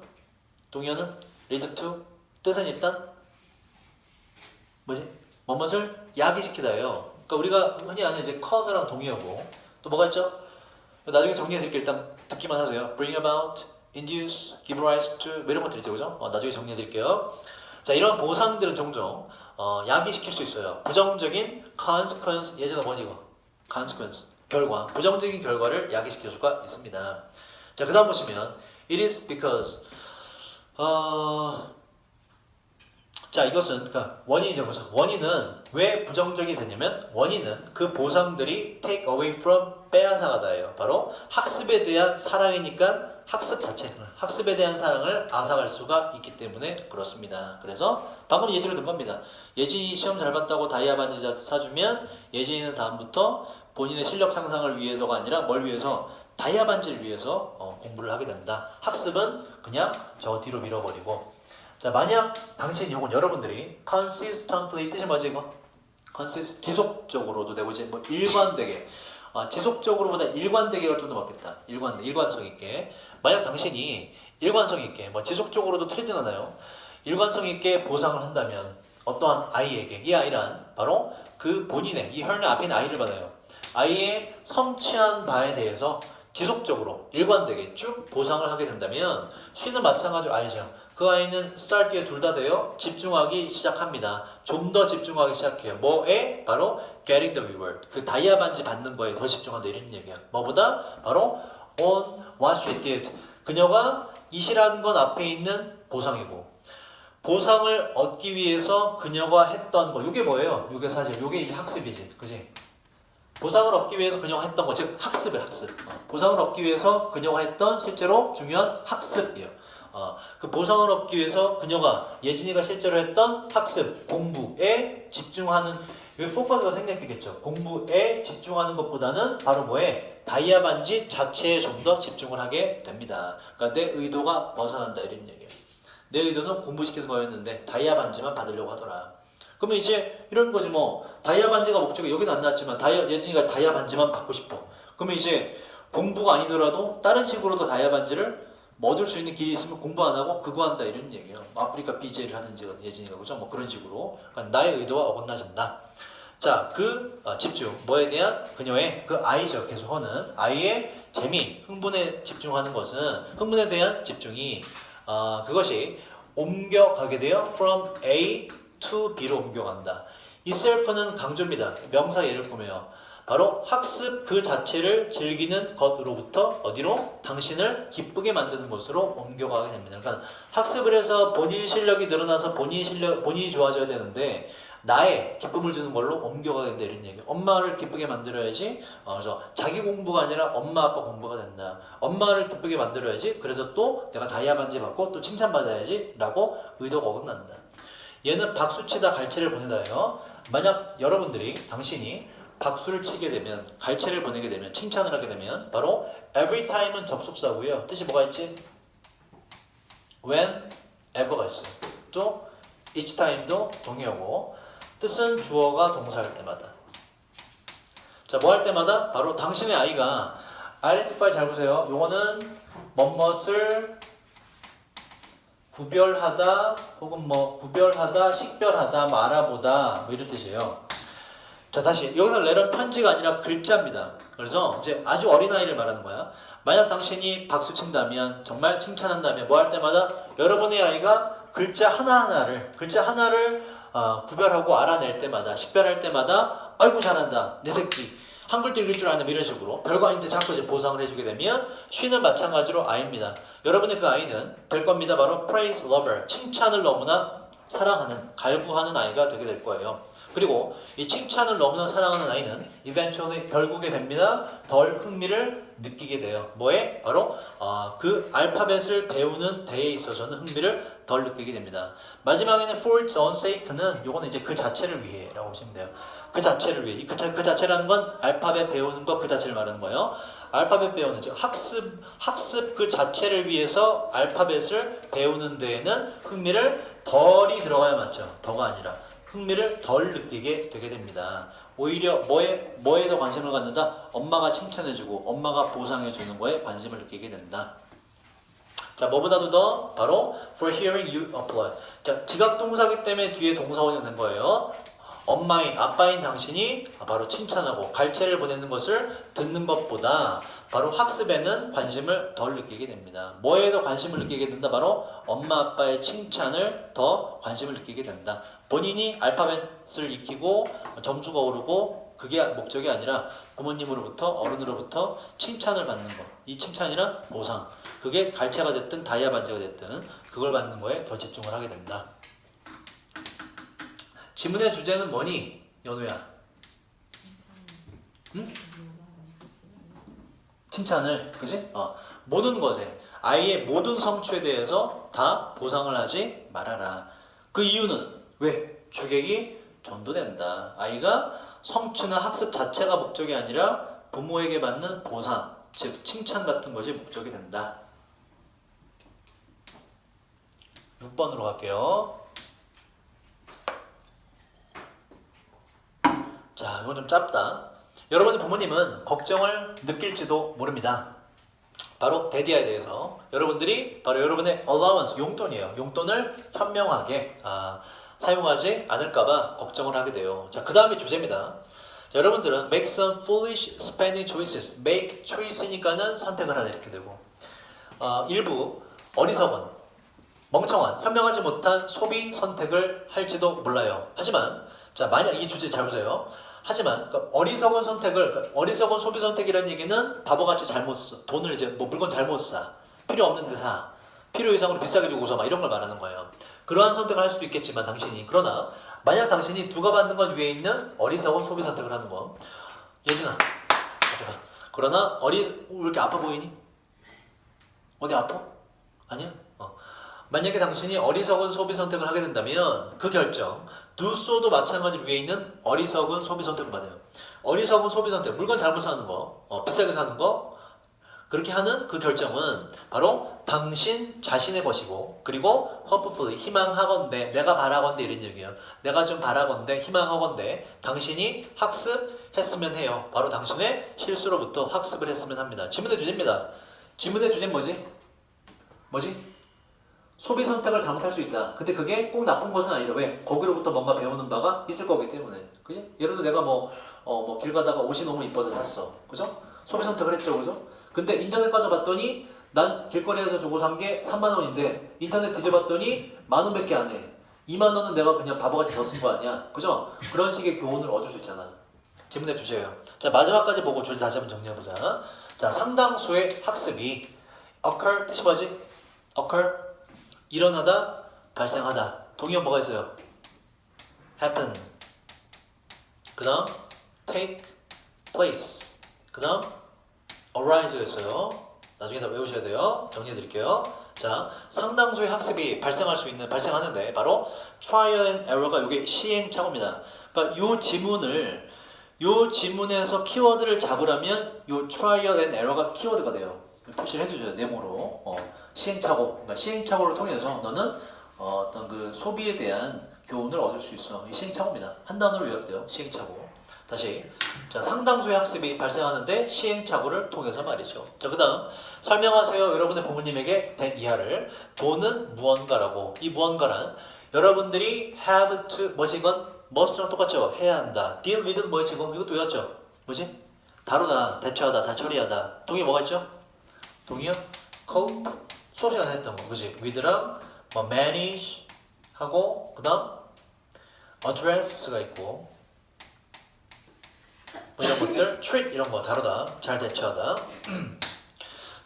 lead to 뜻은 일단 뭐지? 뭐뭇을 야기시키다예요. 그러니까 우리가 흔히 아는 이제 cause랑 동의어고, 또 뭐가 있죠? 나중에 정리해드릴게요. 일단 듣기만 하세요. bring about, induce, give rise to, 뭐 이런 것들 있죠, 그죠? 나중에 정리해드릴게요. 자, 이런 보상들은 종종 야기시킬 수 있어요. 부정적인 consequence, 예전에 뭐니 이거? consequence, 결과. 부정적인 결과를 야기시킬 수가 있습니다. 자, 그 다음 보시면 it is because 자, 이것은 그러니까 원인이죠. 그래서 원인은 왜 부정적이 되냐면 원인은 그 보상들이 take away from 빼앗아가다예요. 바로 학습에 대한 사랑이니까 학습에 대한 사랑을 앗아갈 수가 있기 때문에 그렇습니다. 그래서 방금 예시로 든 겁니다. 예진이 시험 잘 봤다고 다이아 반지 사주면 예진이는 다음부터 본인의 실력 향상을 위해서가 아니라 뭘 위해서? 다이아 반지를 위해서 공부를 하게 된다. 학습은 그냥 저 뒤로 밀어버리고. 자, 만약 당신 요건 여러분들이 consistently 뜻이 뭐지 이거? 지속적으로도 되고 이제 뭐 일관되게 지속적으로보다 일관되게가 좀 더 맞겠다. 일관성 있게. 만약 당신이 일관성 있게 뭐 지속적으로도 틀리진 않아요. 일관성 있게 보상을 한다면 어떠한 아이에게 이 아이란 바로 그 본인의 이 혈내 앞에 있는 아이를 받아요. 아이의 성취한 바에 대해서 지속적으로 일관되게 쭉 보상을 하게 된다면 쉬는 마찬가지로 알죠. 그 아이는 start 뒤에 둘 다 돼요. 집중하기 시작합니다. 좀 더 집중하기 시작해요. 뭐에? 바로 getting the reward. 그 다이아 반지 받는 거에 더 집중한다 이런 얘기야. 뭐보다? 바로 on what she did. 그녀가 이시라는 건 앞에 있는 보상이고 보상을 얻기 위해서 그녀가 했던 거. 이게 뭐예요? 이게 사실 이게 이제 학습이지. 그지? 보상을 얻기 위해서 그녀가 했던 거, 즉 학습이에요. 학습. 보상을 얻기 위해서 그녀가 했던 실제로 중요한 학습이에요. 그 보상을 얻기 위해서 그녀가 예진이가 실제로 했던 학습, 공부에 집중하는 이 포커스가 생략되겠죠. 공부에 집중하는 것보다는 바로 뭐에? 다이아 반지 자체에 좀 더 집중을 하게 됩니다. 그러니까 내 의도가 벗어난다 이런 얘기예요. 내 의도는 공부시키는 거였는데 다이아 반지만 받으려고 하더라. 그러면 이제 이런 거지 뭐 다이아 반지가 목적이 여기는 안 나왔지만 예진이가 다이아 반지만 받고 싶어. 그러면 이제 공부가 아니더라도 다른 식으로도 다이아 반지를 얻을 수 있는 길이 있으면 공부 안 하고 그거 한다 이런 얘기예요. 아프리카 BJ를 하든지 예진이가 그죠? 뭐 그런 식으로 그러니까 나의 의도와 어긋나진다. 자, 그 집중 뭐에 대한 그녀의 그 아이죠. 계속 하는 아이의 재미, 흥분에 집중하는 것은 흥분에 대한 집중이 그것이 옮겨가게 되어 from A to B로 옮겨간다. 이 self는 강조입니다. 명사 예를 보면 바로 학습 그 자체를 즐기는 것으로부터 어디로? 당신을 기쁘게 만드는 곳으로 옮겨가게 됩니다. 그러니까 학습을 해서 본인 실력이 늘어나서 본인이 좋아져야 되는데 나의 기쁨을 주는 걸로 옮겨가게 된다 이런 얘기. 엄마를 기쁘게 만들어야지. 그래서 자기 공부가 아니라 엄마 아빠 공부가 된다. 엄마를 기쁘게 만들어야지. 그래서 또 내가 다이아 반지 받고 또 칭찬받아야지 라고 의도가 어긋난다. 얘는 박수치다 갈채를 보내다예요. 만약 여러분들이 당신이 박수를 치게 되면 갈채를 보내게 되면 칭찬을 하게 되면 바로 every time은 접속사고요. 뜻이 뭐가 있지? when, ever가 있어요. 또 each time도 동의어고 뜻은 주어가 동사할 때마다. 자, 뭐 할 때마다? 바로 당신의 아이가 identify 잘 보세요. 요거는 뭐뭇을 구별하다 혹은 뭐 구별하다, 식별하다, 뭐 알아보다 뭐 이런 뜻이에요. 자, 다시 여기서 레런 편지가 아니라 글자입니다. 그래서 이제 아주 어린아이를 말하는 거야. 만약 당신이 박수 친다면 정말 칭찬한다면 뭐 할 때마다 여러분의 아이가 글자 하나를 구별하고 알아낼 때마다 식별할 때마다 아이고 잘한다 내 새끼 한글도 읽을 줄 아는 이런 식으로 별거 아닌데 자꾸 이제 보상을 해주게 되면 쉬는 마찬가지로 아이입니다. 여러분의 그 아이는 될 겁니다. 바로 praise lover 칭찬을 너무나 사랑하는 갈구하는 아이가 되게 될 거예요. 그리고 이 칭찬을 너무나 사랑하는 아이는 eventually 결국에 됩니다. 덜 흥미를 느끼게 돼요. 뭐에? 바로 그 알파벳을 배우는 데에 있어서는 흥미를 덜 느끼게 됩니다. 마지막에는 for its own sake는 요거는 이제 그 자체를 위해라고 보시면 돼요. 그 자체를 위해. 그 자체라는 건 알파벳 배우는 거 그 자체를 말하는 거예요. 알파벳 배우는 즉 학습 그 자체를 위해서 알파벳을 배우는 데에는 흥미를 덜이 들어가야 맞죠. 더가 아니라. 흥미를 덜 느끼게 되게 됩니다. 오히려 뭐에 더 관심을 갖는다? 엄마가 칭찬해주고 엄마가 보상해주는 거에 관심을 느끼게 된다. 자, 뭐보다도 더 바로 for hearing you applaud. 자, 지각 동사기 때문에 뒤에 동사원이 있는 거예요. 아빠인 당신이 바로 칭찬하고 갈채를 보내는 것을 듣는 것보다 바로 학습에는 관심을 덜 느끼게 됩니다. 뭐에 더 관심을 느끼게 된다? 바로 엄마 아빠의 칭찬을 더 관심을 느끼게 된다. 본인이 알파벳을 익히고 점수가 오르고 그게 목적이 아니라 부모님으로부터 어른으로부터 칭찬을 받는 것. 이 칭찬이란 보상. 그게 갈채가 됐든 다이아 반지가 됐든 그걸 받는 거에 더 집중을 하게 된다. 지문의 주제는 뭐니? 연우야. 응? 칭찬을, 그지? 모든 것에 아이의 모든 성취에 대해서 다 보상을 하지 말아라. 그 이유는 왜? 주객이 전도된다. 아이가 성취나 학습 자체가 목적이 아니라 부모에게 받는 보상, 즉 칭찬 같은 것이 목적이 된다. 6번으로 갈게요. 자, 이건 좀 짧다. 여러분의 부모님은 걱정을 느낄지도 모릅니다. 바로 데디아에 대해서 여러분들이 바로 여러분의 allowance, 용돈이에요. 용돈을 현명하게 사용하지 않을까봐 걱정을 하게 돼요. 자, 그 다음이 주제입니다. 자, 여러분들은 make some foolish spending choices. make choice니까는 선택을 하다 이렇게 되고 일부 어리석은 멍청한 현명하지 못한 소비 선택을 할지도 몰라요. 하지만 자, 만약 이 주제 잘 보세요. 하지만 어리석은 어리석은 소비 선택이라는 얘기는 바보같이 잘못 써. 돈을 이제 뭐 물건 잘못 사. 필요 없는 데 사. 필요 이상으로 비싸게 주고서 막 이런 걸 말하는 거예요. 그러한 선택을 할 수도 있겠지만 당신이 그러나 만약 당신이 두가 받는 것 위에 있는 어리석은 소비 선택을 하는 거. 예진아. 그러나 왜 이렇게 아파 보이니? 어디 아파? 아니야? 만약에 당신이 어리석은 소비 선택을 하게 된다면 그 결정 두소도 마찬가지로 위에 있는 어리석은 소비 선택을 받아요. 어리석은 소비 선택, 물건 잘못 사는 거, 비싸게 사는 거 그렇게 하는 그 결정은 바로 당신 자신의 것이고 그리고 hopefully 희망하건대 내가 바라건대 이런 얘기예요. 내가 좀 바라건대 희망하건대 당신이 학습했으면 해요. 바로 당신의 실수로부터 학습을 했으면 합니다. 지문의 주제입니다. 지문의 주제는 뭐지? 소비 선택을 잘못할 수 있다. 근데 그게 꼭 나쁜 것은 아니다. 왜? 거기로부터 뭔가 배우는 바가 있을 거기 때문에. 그지? 예를 들어 내가 길 가다가 옷이 너무 이뻐서 샀어. 그죠? 소비 선택을 했죠. 그죠? 근데 인터넷 가서 봤더니 난 길거리에서 주고 산 게 3만 원인데 인터넷 뒤져봤더니 10,000원 밖에 안 해. 2만 원은 내가 그냥 바보같이 더 쓴 거 아니야. 그죠? 그런 식의 교훈을 얻을 수 있잖아. 지문의 주제예요. 자, 마지막까지 보고 주제 다시 한번 정리해보자. 자, 상당수의 학습이 occur 뜻이 뭐지? occur 일어나다, 발생하다. 동의어 뭐가 있어요? happen. 그 다음 take place. 그 다음 arise가 있어요. 나중에 다 외우셔야 돼요. 정리해드릴게요. 자, 상당수의 학습이 발생하는데 바로 trial and error가 이게 시행착오입니다. 그러니까 요 지문에서 키워드를 잡으려면 요 trial and error가 키워드가 돼요. 표시를 해주죠. 네모로. 시행착오. 그러니까 시행착오를 통해서 너는 어떤 그 소비에 대한 교훈을 얻을 수 있어. 이 시행착오입니다. 한 단어로 요약돼요. 시행착오. 다시. 자, 상당수의 학습이 발생하는데 시행착오를 통해서 말이죠. 자, 그 다음 설명하세요. 여러분의 부모님에게 된 이하를. 돈은 무언가라고. 이 무언가란 여러분들이 have to 뭐지 이건? must랑 똑같죠? 해야 한다. deal with는 뭐지 이건? 이것도 외웠죠? 뭐지? 다루다, 대처하다, 잘 처리하다. 동의 뭐가 있죠? 동의요? cope 수업 시간에 했던 거 그지? with랑 뭐 manage 하고 그 다음 address가 있고 뭐 이런 것들 treat 이런 거 다루다 잘 대처하다.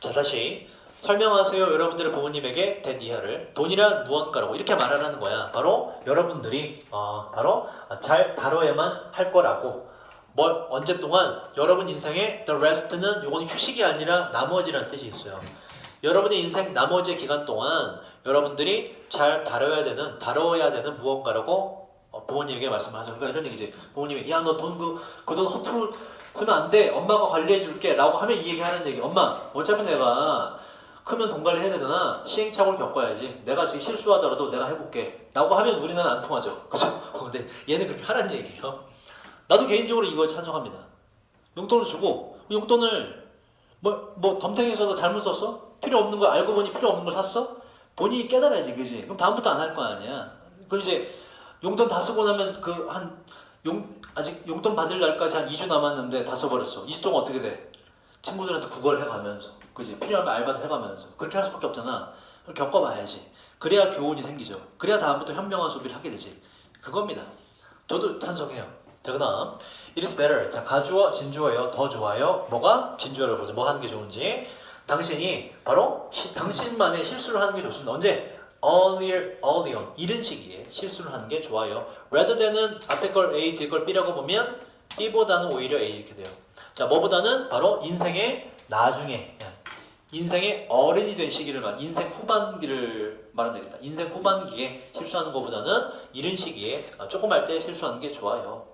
자, 다시 설명하세요. 여러분들의 부모님에게 된 이하를. 돈이란 무언가라고 이렇게 말하라는 거야. 바로 여러분들이 바로 잘 다뤄야만 할 거라고. 뭘 언제 동안 여러분 인생의 the rest는 요건 휴식이 아니라 나머지라는 뜻이 있어요. 여러분의 인생 나머지 기간 동안 여러분들이 잘 다뤄야 되는 무언가라고 부모님에게 말씀하죠. 그러니까 이런 얘기지. 부모님이 야 너 돈 그 돈 허투루 쓰면 안 돼. 엄마가 관리해 줄게 라고 하면 이 얘기 하는 얘기. 엄마 어차피 내가 크면 돈 관리해야 되잖아. 시행착오를 겪어야지. 내가 지금 실수하더라도 내가 해볼게 라고 하면 우리는 안 통하죠. 그죠? 근데 얘는 그렇게 하라는 얘기예요. 나도 개인적으로 이거 찬성합니다. 용돈을 주고 용돈을 뭐 덤탱이에 써서 잘못 썼어? 필요 없는 거 알고 보니 필요 없는 걸 샀어? 본인이 깨달아야지, 그지? 그럼 다음부터 안 할 거 아니야. 그럼 이제 용돈 다 쓰고 나면 아직 용돈 받을 날까지 한 2주 남았는데 다 써버렸어. 2주 동안 어떻게 돼? 친구들한테 구걸 해가면서, 그지? 필요하면 알바도 해가면서 그렇게 할 수밖에 없잖아. 그럼 겪어봐야지. 그래야 교훈이 생기죠. 그래야 다음부터 현명한 소비를 하게 되지. 그겁니다. 저도 찬성해요. 자, 그 다음 It is better. 자, 가주어, 진주어예요. 더 좋아요. 뭐가? 진주어를 보죠. 뭐 하는 게 좋은지. 당신이 바로 당신만의 실수를 하는 게 좋습니다. 언제? early on. 이른 시기에 실수를 하는 게 좋아요. rather than은 앞에 걸 A, 뒤에 걸 B라고 보면 B보다는 오히려 A 이렇게 돼요. 자, 뭐보다는 바로 인생의 나중에 인생의 어른이 된 시기를 인생 후반기를 말하면 되겠다. 인생 후반기에 실수하는 것보다는 이른 시기에 조금 할 때 실수하는 게 좋아요.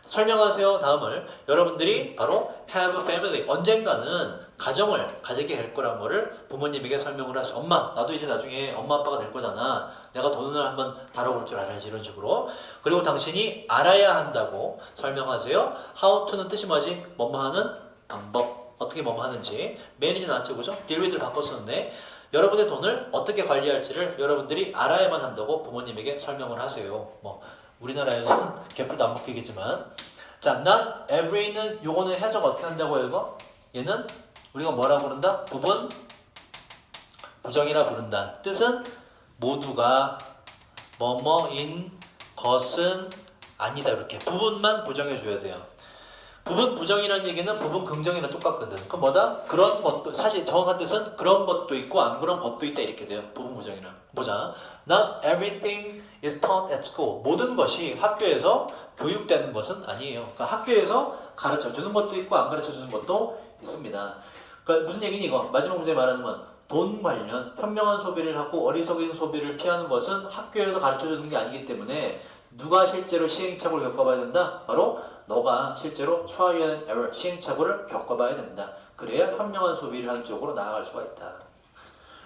설명하세요. 다음을 여러분들이 바로 have a family 언젠가는 가정을 가지게 될 거란 거를 부모님에게 설명을 하죠. 엄마 나도 이제 나중에 엄마 아빠가 될 거잖아. 내가 돈을 한번 다뤄볼 줄 알아야지 이런 식으로. 그리고 당신이 알아야 한다고 설명하세요. how to는 뜻이 뭐지? 뭐뭐 하는 방법 어떻게 뭐뭐 하는지 매니지 나왔죠 그죠? deal with를 바꿨었는데 여러분의 돈을 어떻게 관리할지를 여러분들이 알아야만 한다고 부모님에게 설명을 하세요. 뭐 우리나라에서는 개뿔도 안 먹히겠지만 자, not every는 요거는 해석 어떻게 한다고 읽어? 얘는 우리가 뭐라 부른다? 부분 부정이라 부른다. 뜻은 모두가 뭐뭐인 것은 아니다. 이렇게 부분만 부정해 줘야 돼요. 부분 부정이라는 얘기는 부분 긍정이랑 똑같거든. 그럼 뭐다? 그런 것도 사실 정확한 뜻은 그런 것도 있고 안 그런 것도 있다 이렇게 돼요. 부분 부정이랑. 보자. Not everything is taught at school. 모든 것이 학교에서 교육되는 것은 아니에요. 그러니까 학교에서 가르쳐 주는 것도 있고 안 가르쳐 주는 것도 있습니다. 그러니까 무슨 얘기니 이거? 마지막 문제에 말하는 건 돈 관련 현명한 소비를 하고 어리석은 소비를 피하는 것은 학교에서 가르쳐 주는 게 아니기 때문에 누가 실제로 시행착오를 겪어봐야 된다? 바로 너가 실제로 trial and error, 시행착오를 겪어봐야 된다. 그래야 현명한 소비를 하는 쪽으로 나아갈 수가 있다.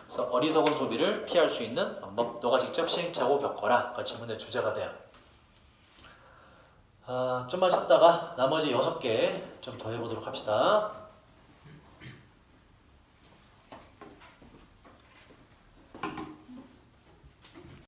그래서 어리석은 소비를 피할 수 있는 방법, 너가 직접 시행착오 겪어라. 그 질문의 주제가 돼요. 좀만 쉬었다가 나머지 6개 좀 더 해보도록 합시다.